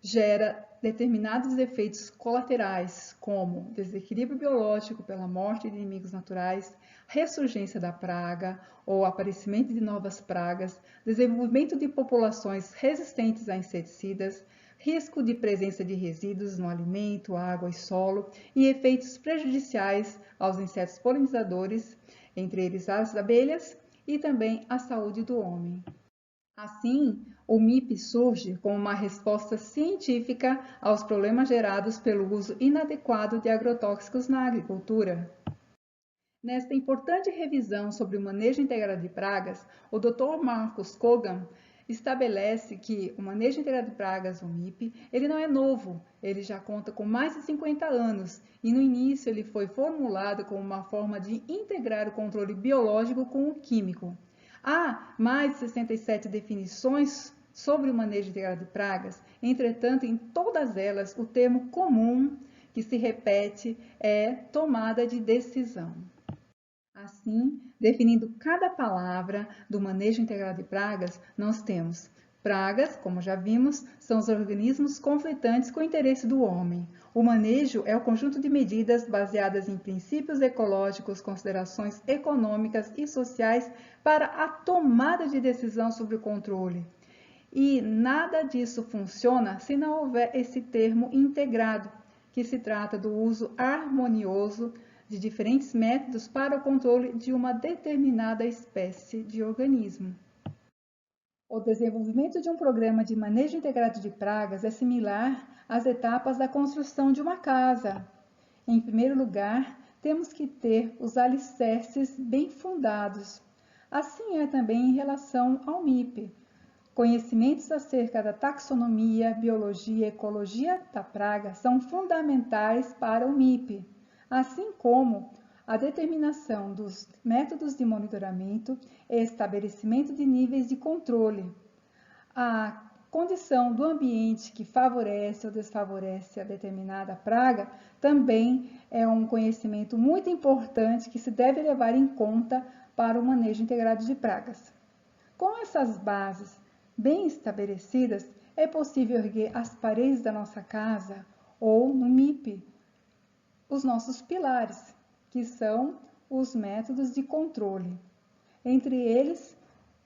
gera determinados efeitos colaterais, como desequilíbrio biológico pela morte de inimigos naturais, ressurgência da praga ou aparecimento de novas pragas, desenvolvimento de populações resistentes a inseticidas, risco de presença de resíduos no alimento, água e solo e efeitos prejudiciais aos insetos polinizadores, entre eles as abelhas, e também à saúde do homem. Assim, o MIP surge como uma resposta científica aos problemas gerados pelo uso inadequado de agrotóxicos na agricultura. Nesta importante revisão sobre o manejo integrado de pragas, o Dr. Marcus Kogan estabelece que o manejo integrado de pragas, o MIP, ele não é novo, ele já conta com mais de 50 anos e no início ele foi formulado como uma forma de integrar o controle biológico com o químico. Há mais de 67 definições sobre o manejo integrado de pragas, entretanto, em todas elas, o termo comum que se repete é tomada de decisão. Assim, definindo cada palavra do manejo integrado de pragas, nós temos pragas, como já vimos, são os organismos conflitantes com o interesse do homem. O manejo é o conjunto de medidas baseadas em princípios ecológicos, considerações econômicas e sociais para a tomada de decisão sobre o controle. E nada disso funciona se não houver esse termo integrado, que se trata do uso harmonioso de diferentes métodos para o controle de uma determinada espécie de organismo. O desenvolvimento de um programa de manejo integrado de pragas é similar às etapas da construção de uma casa. Em primeiro lugar, temos que ter os alicerces bem fundados. Assim é também em relação ao MIP. Conhecimentos acerca da taxonomia, biologia e ecologia da praga são fundamentais para o MIP, assim como a determinação dos métodos de monitoramento e estabelecimento de níveis de controle. A condição do ambiente que favorece ou desfavorece a determinada praga também é um conhecimento muito importante que se deve levar em conta para o manejo integrado de pragas. Com essas bases bem estabelecidas, é possível erguer as paredes da nossa casa ou, no MIP, os nossos pilares, que são os métodos de controle. Entre eles,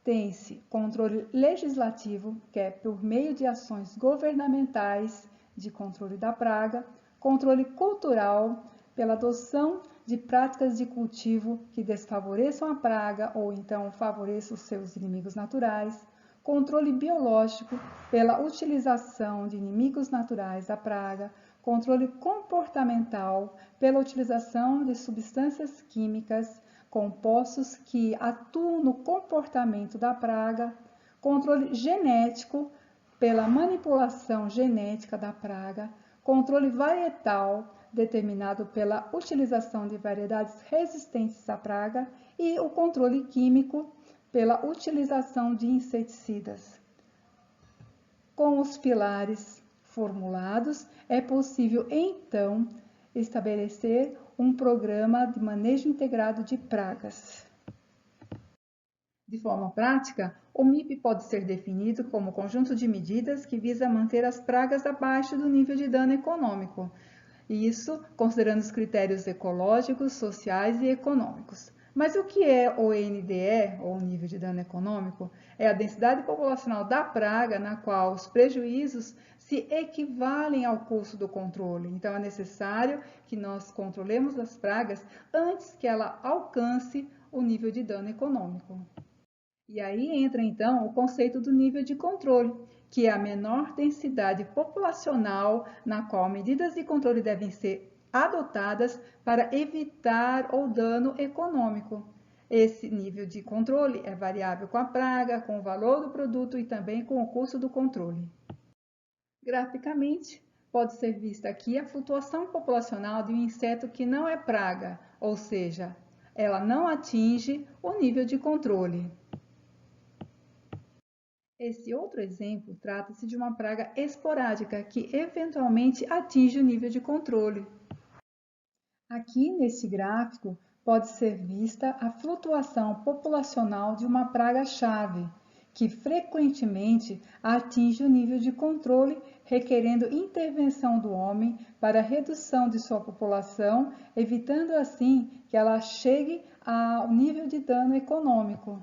tem-se controle legislativo, que é por meio de ações governamentais de controle da praga, controle cultural, pela adoção de práticas de cultivo que desfavoreçam a praga ou então favoreçam os seus inimigos naturais, controle biológico, pela utilização de inimigos naturais da praga, controle comportamental, pela utilização de substâncias químicas, compostos que atuam no comportamento da praga, controle genético, pela manipulação genética da praga, controle varietal, determinado pela utilização de variedades resistentes à praga, e o controle químico, pela utilização de inseticidas. Com os pilares formulados, é possível, então, estabelecer um programa de manejo integrado de pragas. De forma prática, o MIP pode ser definido como conjunto de medidas que visa manter as pragas abaixo do nível de dano econômico, isso considerando os critérios ecológicos, sociais e econômicos. Mas o que é o NDE, ou nível de dano econômico? É a densidade populacional da praga na qual os prejuízos se equivalem ao custo do controle. Então, é necessário que nós controlemos as pragas antes que ela alcance o nível de dano econômico. E aí entra, então, o conceito do nível de controle, que é a menor densidade populacional na qual medidas de controle devem ser adotadas para evitar o dano econômico. Esse nível de controle é variável com a praga, com o valor do produto e também com o custo do controle. Graficamente, pode ser vista aqui a flutuação populacional de um inseto que não é praga, ou seja, ela não atinge o nível de controle. Esse outro exemplo trata-se de uma praga esporádica que eventualmente atinge o nível de controle. Aqui neste gráfico pode ser vista a flutuação populacional de uma praga-chave, que frequentemente atinge o nível de controle, requerendo intervenção do homem para a redução de sua população, evitando assim que ela chegue ao nível de dano econômico.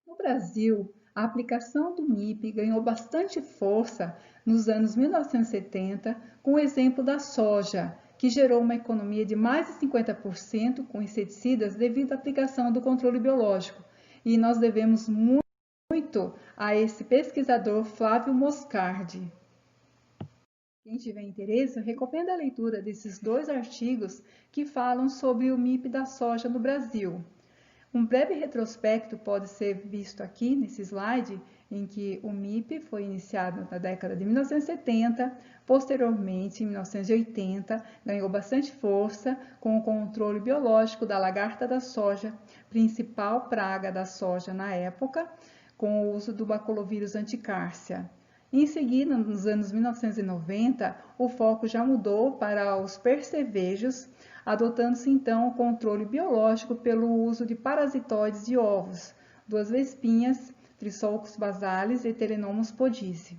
No Brasil, a aplicação do MIP ganhou bastante força nos anos 1970 com o exemplo da soja, que gerou uma economia de mais de 50% com inseticidas devido à aplicação do controle biológico. E nós devemos muito a esse pesquisador Flávio Moscardi. Quem tiver interesse, recomendo a leitura desses 2 artigos que falam sobre o MIP da soja no Brasil. Um breve retrospecto pode ser visto aqui nesse slide, em que o MIP foi iniciado na década de 1970, posteriormente, em 1980, ganhou bastante força com o controle biológico da lagarta da soja, principal praga da soja na época, com o uso do baculovírus anticárcia. Em seguida, nos anos 1990, o foco já mudou para os percevejos, adotando-se então o controle biológico pelo uso de parasitoides de ovos, duas vespinhas, Trissolcus basalis e Telenomus podice.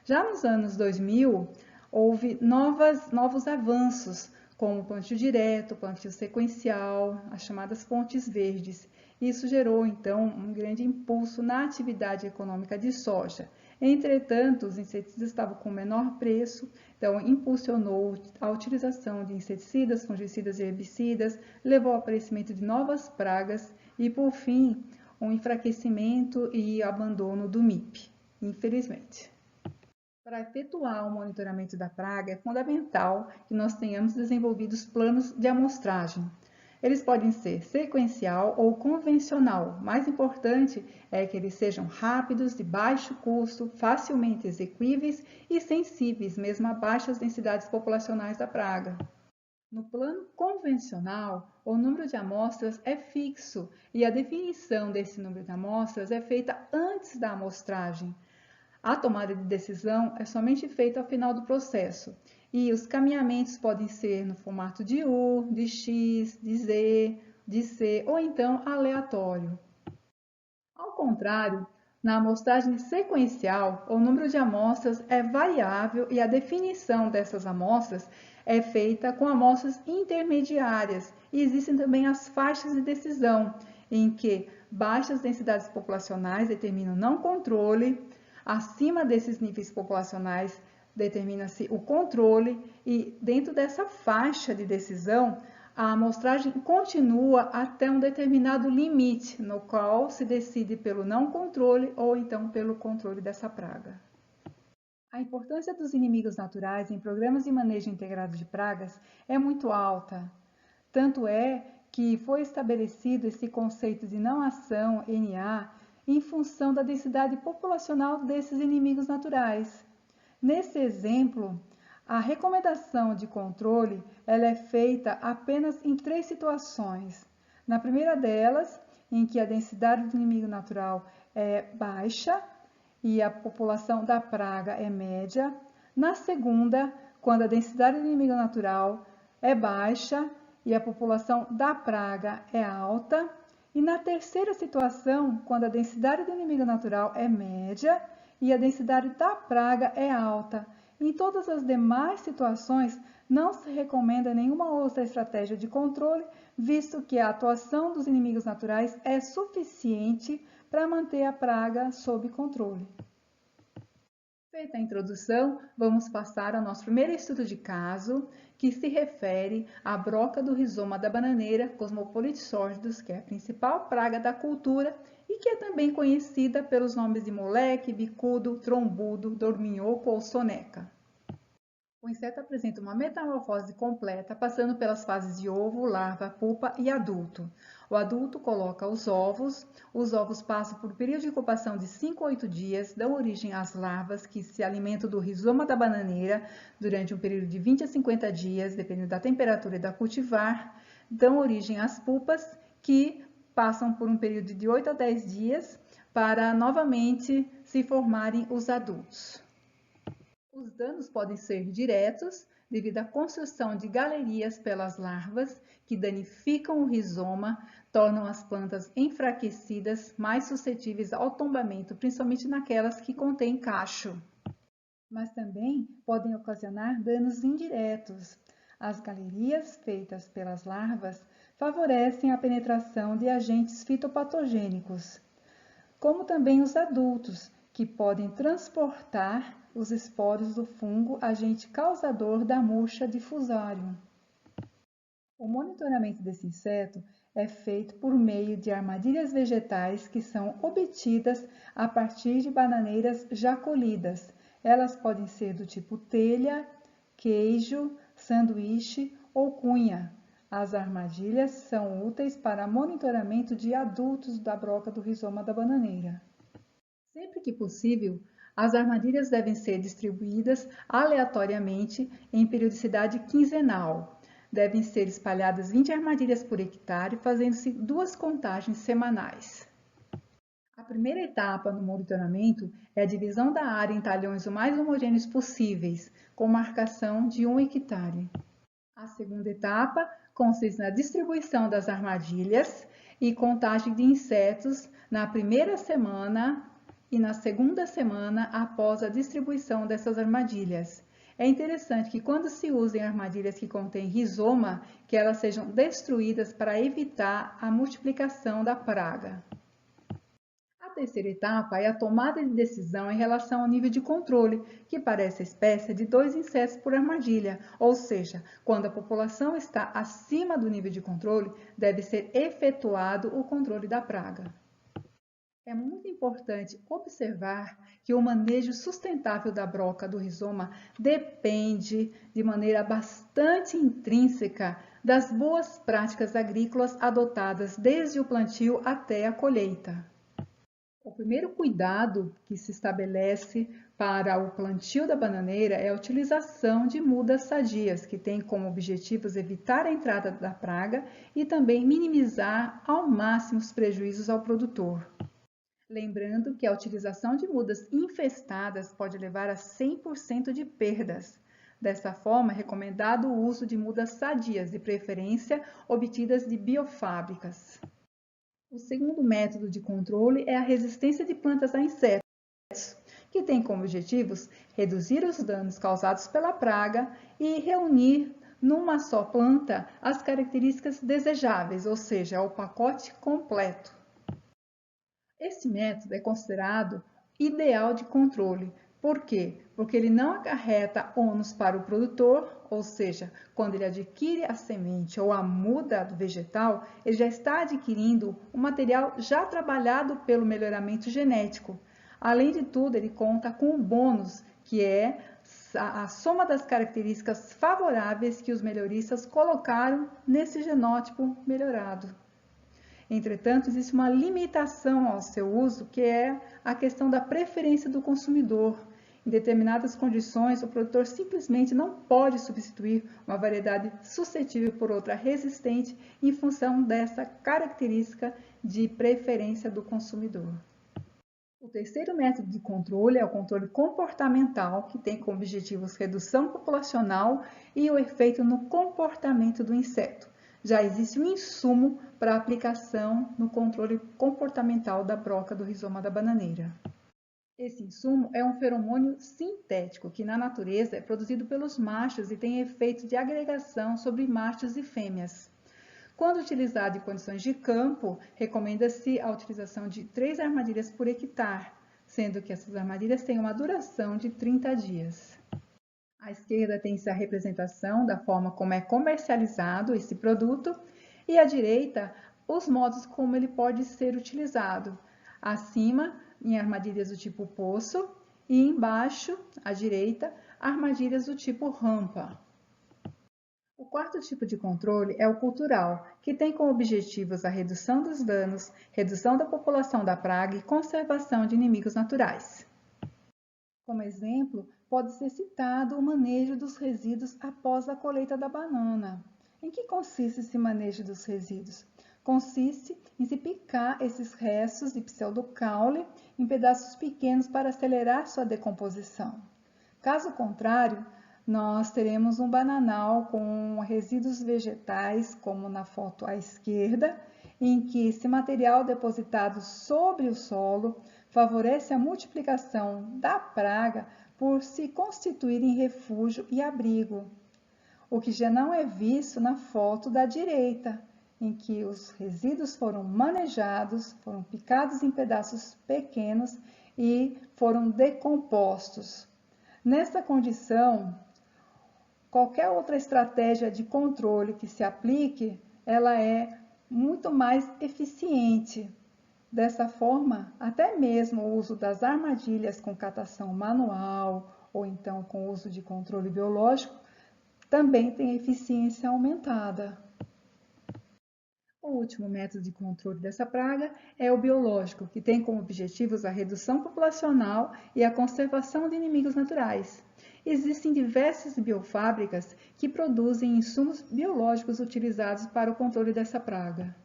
Já nos anos 2000, houve novos avanços, como o plantio direto, o plantio sequencial, as chamadas pontes verdes. Isso gerou, então, um grande impulso na atividade econômica de soja. Entretanto, os inseticidas estavam com menor preço, então impulsionou a utilização de inseticidas, fungicidas e herbicidas, levou ao aparecimento de novas pragas e, por fim, um enfraquecimento e abandono do MIP, infelizmente. Para efetuar o monitoramento da praga, é fundamental que nós tenhamos desenvolvidos planos de amostragem. Eles podem ser sequencial ou convencional. O mais importante é que eles sejam rápidos, de baixo custo, facilmente execuíveis e sensíveis, mesmo a baixas densidades populacionais da praga. No plano convencional, o número de amostras é fixo e a definição desse número de amostras é feita antes da amostragem. A tomada de decisão é somente feita ao final do processo e os caminhamentos podem ser no formato de U, de X, de Z, de C ou então aleatório. Ao contrário, na amostragem sequencial, o número de amostras é variável e a definição dessas amostras é feita com amostras intermediárias e existem também as faixas de decisão, em que baixas densidades populacionais determinam não controle, acima desses níveis populacionais determina-se o controle e dentro dessa faixa de decisão a amostragem continua até um determinado limite, no qual se decide pelo não controle ou então pelo controle dessa praga. A importância dos inimigos naturais em programas de manejo integrado de pragas é muito alta. Tanto é que foi estabelecido esse conceito de não ação, NA, em função da densidade populacional desses inimigos naturais. Nesse exemplo, a recomendação de controle ela é feita apenas em 3 situações. Na primeira delas, em que a densidade do inimigo natural é baixa e a população da praga é média. Na segunda, quando a densidade do inimigo natural é baixa e a população da praga é alta. E na terceira situação, quando a densidade do inimigo natural é média e a densidade da praga é alta. Em todas as demais situações, não se recomenda nenhuma outra estratégia de controle, visto que a atuação dos inimigos naturais é suficiente para manter a praga sob controle. Feita a introdução, vamos passar ao nosso primeiro estudo de caso, que se refere à broca do rizoma da bananeira, Cosmopolites sórdidus, que é a principal praga da cultura e que é também conhecida pelos nomes de moleque, bicudo, trombudo, dorminhoco ou soneca. O inseto apresenta uma metamorfose completa, passando pelas fases de ovo, larva, pupa e adulto. O adulto coloca os ovos passam por um período de incubação de 5 a 8 dias, dão origem às larvas que se alimentam do rizoma da bananeira durante um período de 20 a 50 dias, dependendo da temperatura e da cultivar, dão origem às pupas que passam por um período de 8 a 10 dias para novamente se formarem os adultos. Os danos podem ser diretos, devido à construção de galerias pelas larvas, que danificam o rizoma, tornam as plantas enfraquecidas, mais suscetíveis ao tombamento, principalmente naquelas que contêm cacho. Mas também podem ocasionar danos indiretos. As galerias feitas pelas larvas favorecem a penetração de agentes fitopatogênicos, como também os adultos, que podem transportar os esporos do fungo, agente causador da murcha difusário. O monitoramento desse inseto é feito por meio de armadilhas vegetais que são obtidas a partir de bananeiras já colhidas. Elas podem ser do tipo telha, queijo, sanduíche ou cunha. As armadilhas são úteis para monitoramento de adultos da broca do rizoma da bananeira. Sempre que possível, as armadilhas devem ser distribuídas aleatoriamente em periodicidade quinzenal. Devem ser espalhadas 20 armadilhas por hectare, fazendo-se 2 contagens semanais. A A primeira etapa no monitoramento é a divisão da área em talhões o mais homogêneos possíveis, com marcação de 1 hectare. A segunda etapa consiste na distribuição das armadilhas e contagem de insetos na primeira semana e na segunda semana após a distribuição dessas armadilhas. É interessante que quando se usem armadilhas que contêm rizoma, que elas sejam destruídas para evitar a multiplicação da praga. A terceira etapa é a tomada de decisão em relação ao nível de controle, que para essa espécie é de 2 insetos por armadilha, ou seja, quando a população está acima do nível de controle, deve ser efetuado o controle da praga. É muito importante observar que o manejo sustentável da broca do rizoma depende de maneira bastante intrínseca das boas práticas agrícolas adotadas desde o plantio até a colheita. O primeiro cuidado que se estabelece para o plantio da bananeira é a utilização de mudas sadias, que tem como objetivos evitar a entrada da praga e também minimizar ao máximo os prejuízos ao produtor. Lembrando que a utilização de mudas infestadas pode levar a 100% de perdas. Dessa forma, é recomendado o uso de mudas sadias, de preferência obtidas de biofábricas. O segundo método de controle é a resistência de plantas a insetos, que tem como objetivos reduzir os danos causados pela praga e reunir numa só planta as características desejáveis, ou seja, o pacote completo. Esse método é considerado ideal de controle. Por quê? Porque ele não acarreta ônus para o produtor, ou seja, quando ele adquire a semente ou a muda do vegetal, ele já está adquirindo um material já trabalhado pelo melhoramento genético. Além de tudo, ele conta com um bônus, que é a soma das características favoráveis que os melhoristas colocaram nesse genótipo melhorado. Entretanto, existe uma limitação ao seu uso, que é a questão da preferência do consumidor. Em determinadas condições, o produtor simplesmente não pode substituir uma variedade suscetível por outra resistente em função dessa característica de preferência do consumidor. O terceiro método de controle é o controle comportamental, que tem como objetivos redução populacional e o efeito no comportamento do inseto. Já existe um insumo para aplicação no controle comportamental da broca do rizoma da bananeira. Esse insumo é um feromônio sintético que na natureza é produzido pelos machos e tem efeito de agregação sobre machos e fêmeas. Quando utilizado em condições de campo, recomenda-se a utilização de 3 armadilhas por hectare, sendo que essas armadilhas têm uma duração de 30 dias. À esquerda tem-se a representação da forma como é comercializado esse produto e à direita os modos como ele pode ser utilizado. Acima, em armadilhas do tipo poço e embaixo, à direita, armadilhas do tipo rampa. O quarto tipo de controle é o cultural, que tem como objetivos a redução dos danos, redução da população da praga e conservação de inimigos naturais. Como exemplo, pode ser citado o manejo dos resíduos após a colheita da banana. Em que consiste esse manejo dos resíduos? Consiste em se picar esses restos de pseudocaule em pedaços pequenos para acelerar sua decomposição. Caso contrário, nós teremos um bananal com resíduos vegetais, como na foto à esquerda, em que esse material depositado sobre o solo favorece a multiplicação da praga por se constituir em refúgio e abrigo, o que já não é visto na foto da direita, em que os resíduos foram manejados, foram picados em pedaços pequenos e foram decompostos. Nessa condição, qualquer outra estratégia de controle que se aplique, ela é muito mais eficiente. Dessa forma, até mesmo o uso das armadilhas com catação manual ou então com o uso de controle biológico também tem eficiência aumentada. O último método de controle dessa praga é o biológico, que tem como objetivos a redução populacional e a conservação de inimigos naturais. Existem diversas biofábricas que produzem insumos biológicos utilizados para o controle dessa praga.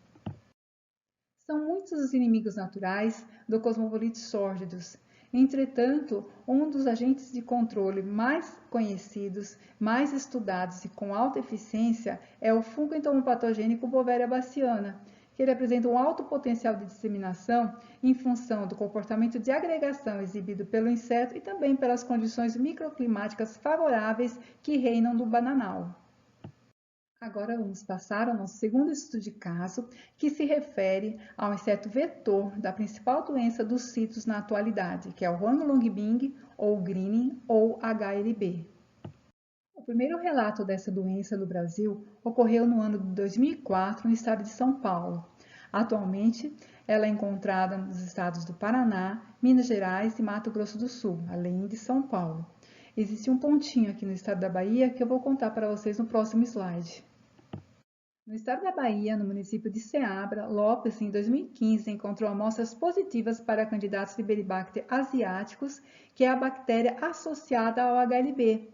São muitos os inimigos naturais do Cosmopolites sórdidos. Entretanto, um dos agentes de controle mais conhecidos, mais estudados e com alta eficiência é o fungo entomopatogênico Beauveria baciana, que ele apresenta um alto potencial de disseminação em função do comportamento de agregação exibido pelo inseto e também pelas condições microclimáticas favoráveis que reinam no bananal. Agora vamos passar ao nosso segundo estudo de caso, que se refere ao inseto vetor da principal doença dos citros na atualidade, que é o Huang Longbing, ou Greening, ou HLB. O primeiro relato dessa doença no Brasil ocorreu no ano de 2004 no estado de São Paulo. Atualmente, ela é encontrada nos estados do Paraná, Minas Gerais e Mato Grosso do Sul, além de São Paulo. Existe um pontinho aqui no estado da Bahia que eu vou contar para vocês no próximo slide. No estado da Bahia, no município de Ceabra, Lopes, em 2015, encontrou amostras positivas para candidatos de Helicobacter asiáticos, que é a bactéria associada ao HLB.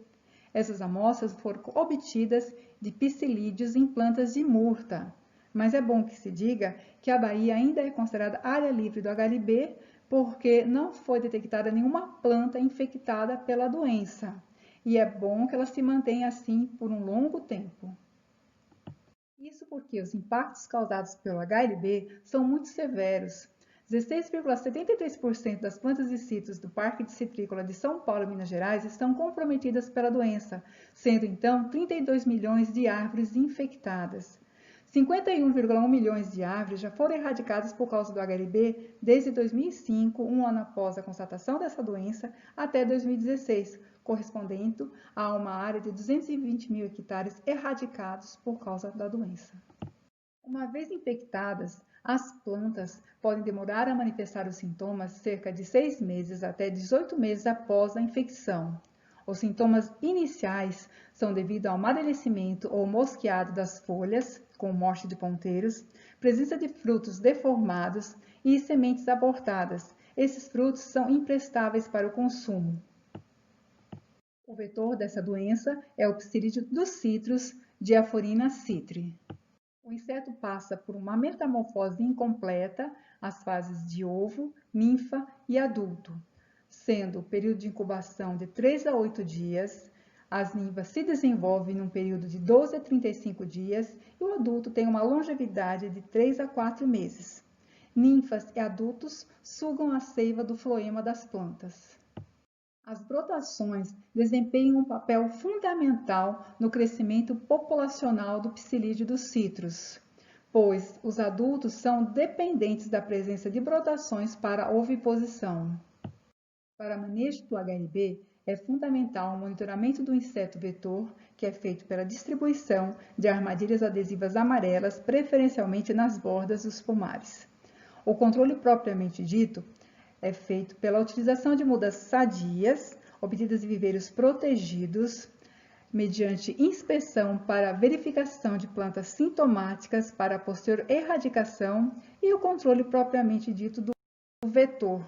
Essas amostras foram obtidas de psilídeos em plantas de murta. Mas é bom que se diga que a Bahia ainda é considerada área livre do HLB, porque não foi detectada nenhuma planta infectada pela doença. E é bom que ela se mantenha assim por um longo tempo. Isso porque os impactos causados pelo HLB são muito severos. 16,73% das plantas de citros do Parque de Citrícola de São Paulo e Minas Gerais estão comprometidas pela doença, sendo então 32 milhões de árvores infectadas. 51,1 milhões de árvores já foram erradicadas por causa do HLB desde 2005, um ano após a constatação dessa doença, até 2016, correspondendo a uma área de 220 mil hectares erradicados por causa da doença. Uma vez infectadas, as plantas podem demorar a manifestar os sintomas cerca de 6 meses até 18 meses após a infecção. Os sintomas iniciais são devido ao amadurecimento ou mosqueado das folhas, com morte de ponteiros, presença de frutos deformados e sementes abortadas. Esses frutos são imprestáveis para o consumo. O vetor dessa doença é o psilídeo dos citros, Diaphorina citri. O inseto passa por uma metamorfose incompleta, as fases de ovo, ninfa e adulto, sendo o período de incubação de 3 a 8 dias, as ninfas se desenvolvem num período de 12 a 35 dias e o adulto tem uma longevidade de 3 a 4 meses. Ninfas e adultos sugam a seiva do floema das plantas. As brotações desempenham um papel fundamental no crescimento populacional do psilídeo dos citros, pois os adultos são dependentes da presença de brotações para a oviposição. Para manejo do HLB, é fundamental o monitoramento do inseto vetor, que é feito pela distribuição de armadilhas adesivas amarelas, preferencialmente nas bordas dos pomares. O controle propriamente dito é feito pela utilização de mudas sadias, obtidas de viveiros protegidos, mediante inspeção para verificação de plantas sintomáticas para a posterior erradicação e o controle propriamente dito do vetor.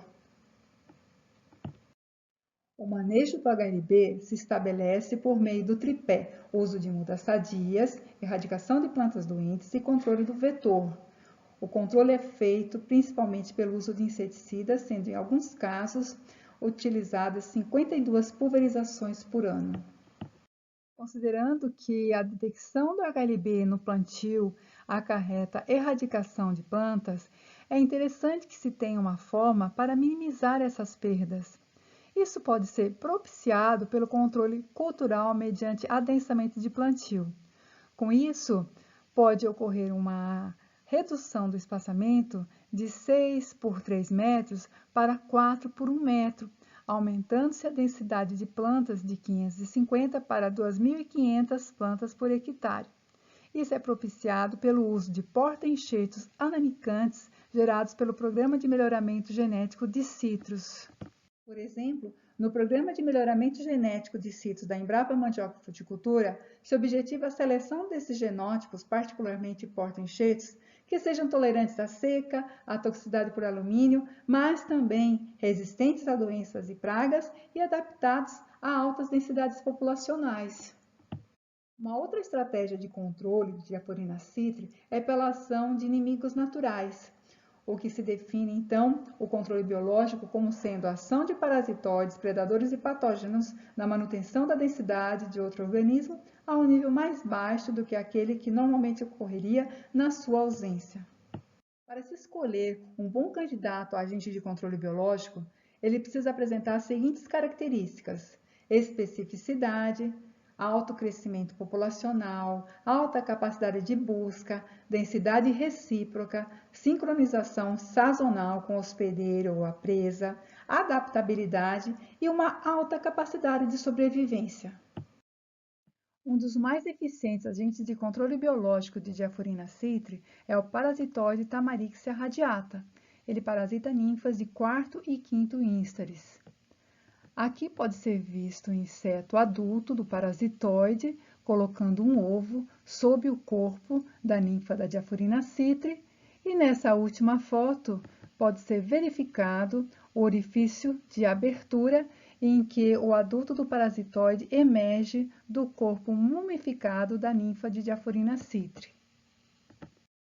O manejo do HLB se estabelece por meio do tripé, uso de mudas sadias, erradicação de plantas doentes e controle do vetor. O controle é feito principalmente pelo uso de inseticidas, sendo em alguns casos utilizadas 52 pulverizações por ano. Considerando que a detecção do HLB no plantio acarreta erradicação de plantas, é interessante que se tenha uma forma para minimizar essas perdas. Isso pode ser propiciado pelo controle cultural mediante adensamento de plantio. Com isso, pode ocorrer uma redução do espaçamento de 6 por 3 metros para 4 por 1 metro, aumentando-se a densidade de plantas de 550 para 2.500 plantas por hectare. Isso é propiciado pelo uso de porta-enxertos anamicantes gerados pelo Programa de Melhoramento Genético de Citros. Por exemplo, no Programa de Melhoramento Genético de Citros da Embrapa Mandioca e Fruticultura, se objetiva a seleção desses genótipos, particularmente porta-enxertos, que sejam tolerantes à seca, à toxicidade por alumínio, mas também resistentes a doenças e pragas e adaptados a altas densidades populacionais. Uma outra estratégia de controle de Diaphorina citri é pela ação de inimigos naturais. o que se define, então, o controle biológico como sendo a ação de parasitoides, predadores e patógenos na manutenção da densidade de outro organismo a um nível mais baixo do que aquele que normalmente ocorreria na sua ausência. Para se escolher um bom candidato a agente de controle biológico, ele precisa apresentar as seguintes características: especificidade, alto crescimento populacional, alta capacidade de busca, densidade recíproca, sincronização sazonal com o hospedeiro ou a presa, adaptabilidade e uma alta capacidade de sobrevivência. Um dos mais eficientes agentes de controle biológico de Diaphorina citri é o parasitoide Tamarixia radiata. Ele parasita ninfas de quarto e quinto ístares. Aqui pode ser visto o inseto adulto do parasitoide colocando um ovo sob o corpo da ninfa da Diaphorina citri e nessa última foto pode ser verificado o orifício de abertura em que o adulto do parasitoide emerge do corpo mumificado da ninfa de Diaphorina citri.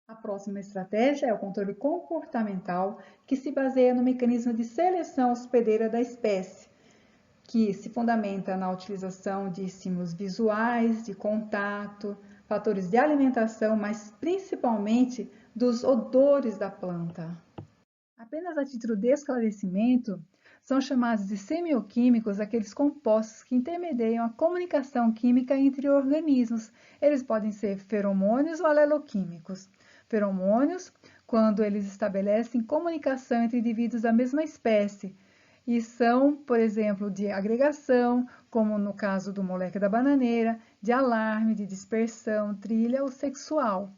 A próxima estratégia é o controle comportamental, que se baseia no mecanismo de seleção hospedeira da espécie, que se fundamenta na utilização de estímulos visuais, de contato, fatores de alimentação, mas principalmente dos odores da planta. Apenas a título de esclarecimento, são chamados de semioquímicos aqueles compostos que intermediam a comunicação química entre organismos. Eles podem ser feromônios ou aleloquímicos. Feromônios, quando eles estabelecem comunicação entre indivíduos da mesma espécie, e são, por exemplo, de agregação, como no caso do moleque da bananeira, de alarme, de dispersão, trilha ou sexual.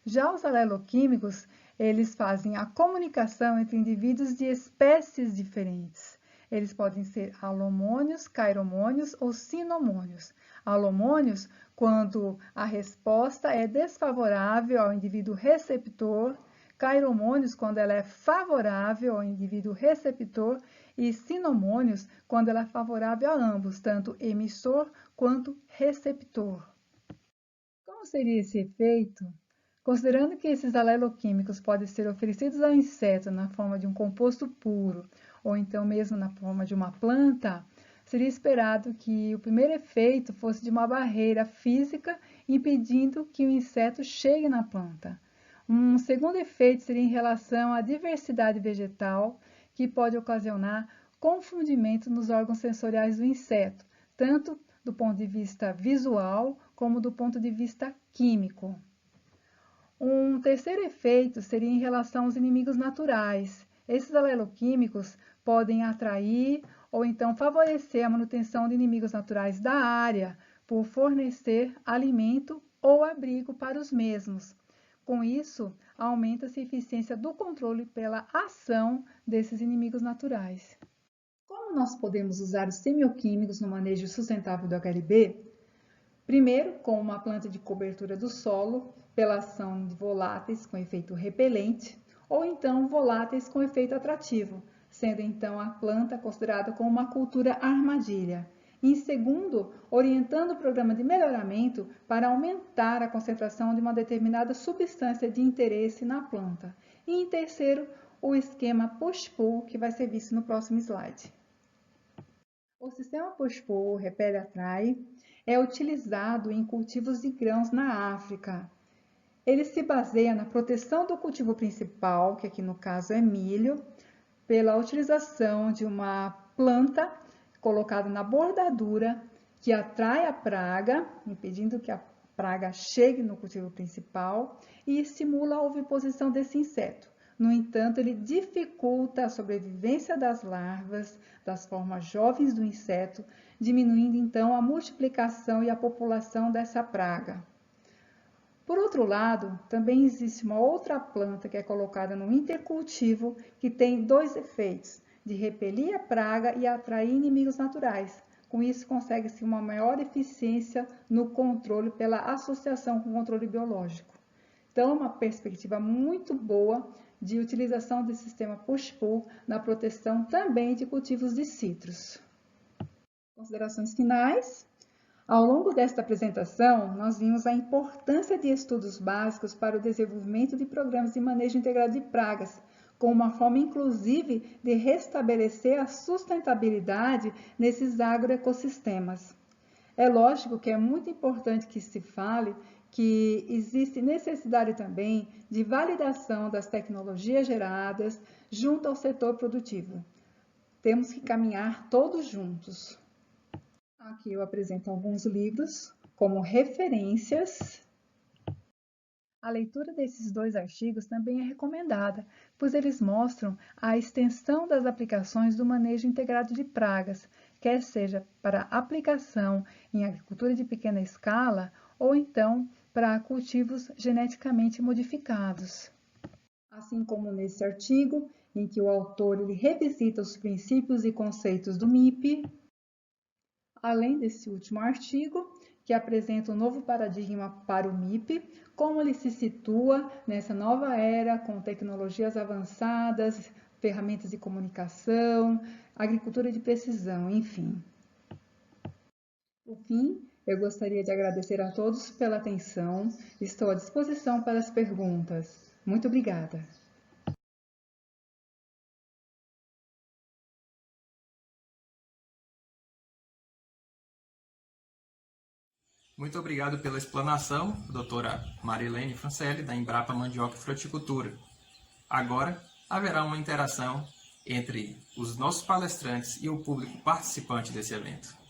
Já os aleloquímicos, eles fazem a comunicação entre indivíduos de espécies diferentes. Eles podem ser alomônios, cairomônios ou sinomônios. Alomônios, quando a resposta é desfavorável ao indivíduo receptor, cairomônios, quando ela é favorável ao indivíduo receptor, e sinomônios, quando ela é favorável a ambos, tanto emissor quanto receptor. Como seria esse efeito? Considerando que esses aleloquímicos podem ser oferecidos ao inseto na forma de um composto puro, ou então mesmo na forma de uma planta, seria esperado que o primeiro efeito fosse de uma barreira física impedindo que o inseto chegue na planta. Um segundo efeito seria em relação à diversidade vegetal, que pode ocasionar confundimento nos órgãos sensoriais do inseto, tanto do ponto de vista visual como do ponto de vista químico. Um terceiro efeito seria em relação aos inimigos naturais. Esses aleloquímicos podem atrair ou então favorecer a manutenção de inimigos naturais da área, por fornecer alimento ou abrigo para os mesmos. Com isso, aumenta-se a eficiência do controle pela ação desses inimigos naturais. Como nós podemos usar os semioquímicos no manejo sustentável do HLB? Primeiro, com uma planta de cobertura do solo, pela ação de voláteis com efeito repelente, ou então voláteis com efeito atrativo, sendo então a planta considerada como uma cultura armadilha. Em segundo, orientando o programa de melhoramento para aumentar a concentração de uma determinada substância de interesse na planta. E em terceiro, o esquema push-pull, que vai ser visto no próximo slide. O sistema push-pull, repele-atrai, é utilizado em cultivos de grãos na África. Ele se baseia na proteção do cultivo principal, que aqui no caso é milho, pela utilização de uma planta colocada na bordadura que atrai a praga, impedindo que a praga chegue no cultivo principal e estimula a oviposição desse inseto. No entanto, ele dificulta a sobrevivência das larvas, das formas jovens do inseto, diminuindo então a multiplicação e a população dessa praga. Por outro lado, também existe uma outra planta que é colocada no intercultivo que tem dois efeitos, de repelir a praga e atrair inimigos naturais. Com isso, consegue-se uma maior eficiência no controle pela associação com o controle biológico. Então, é uma perspectiva muito boa de utilização do sistema push-pull na proteção também de cultivos de citros. Considerações finais. Ao longo desta apresentação, nós vimos a importância de estudos básicos para o desenvolvimento de programas de manejo integrado de pragas, com uma forma, inclusive, de restabelecer a sustentabilidade nesses agroecossistemas. É lógico que é muito importante que se fale que existe necessidade também de validação das tecnologias geradas junto ao setor produtivo. Temos que caminhar todos juntos. Aqui eu apresento alguns livros como referências. A leitura desses 2 artigos também é recomendada, pois eles mostram a extensão das aplicações do manejo integrado de pragas, quer seja para aplicação em agricultura de pequena escala ou então para cultivos geneticamente modificados. Assim como nesse artigo, em que o autor revisita os princípios e conceitos do MIP, além desse último artigo, que apresenta um novo paradigma para o MIP, como ele se situa nessa nova era com tecnologias avançadas, ferramentas de comunicação, agricultura de precisão, enfim. Por fim, eu gostaria de agradecer a todos pela atenção. Estou à disposição para as perguntas. Muito obrigada. Muito obrigado pela explanação, doutora Marilene Francelli, da Embrapa Mandioca e Fruticultura. Agora, haverá uma interação entre os nossos palestrantes e o público participante desse evento.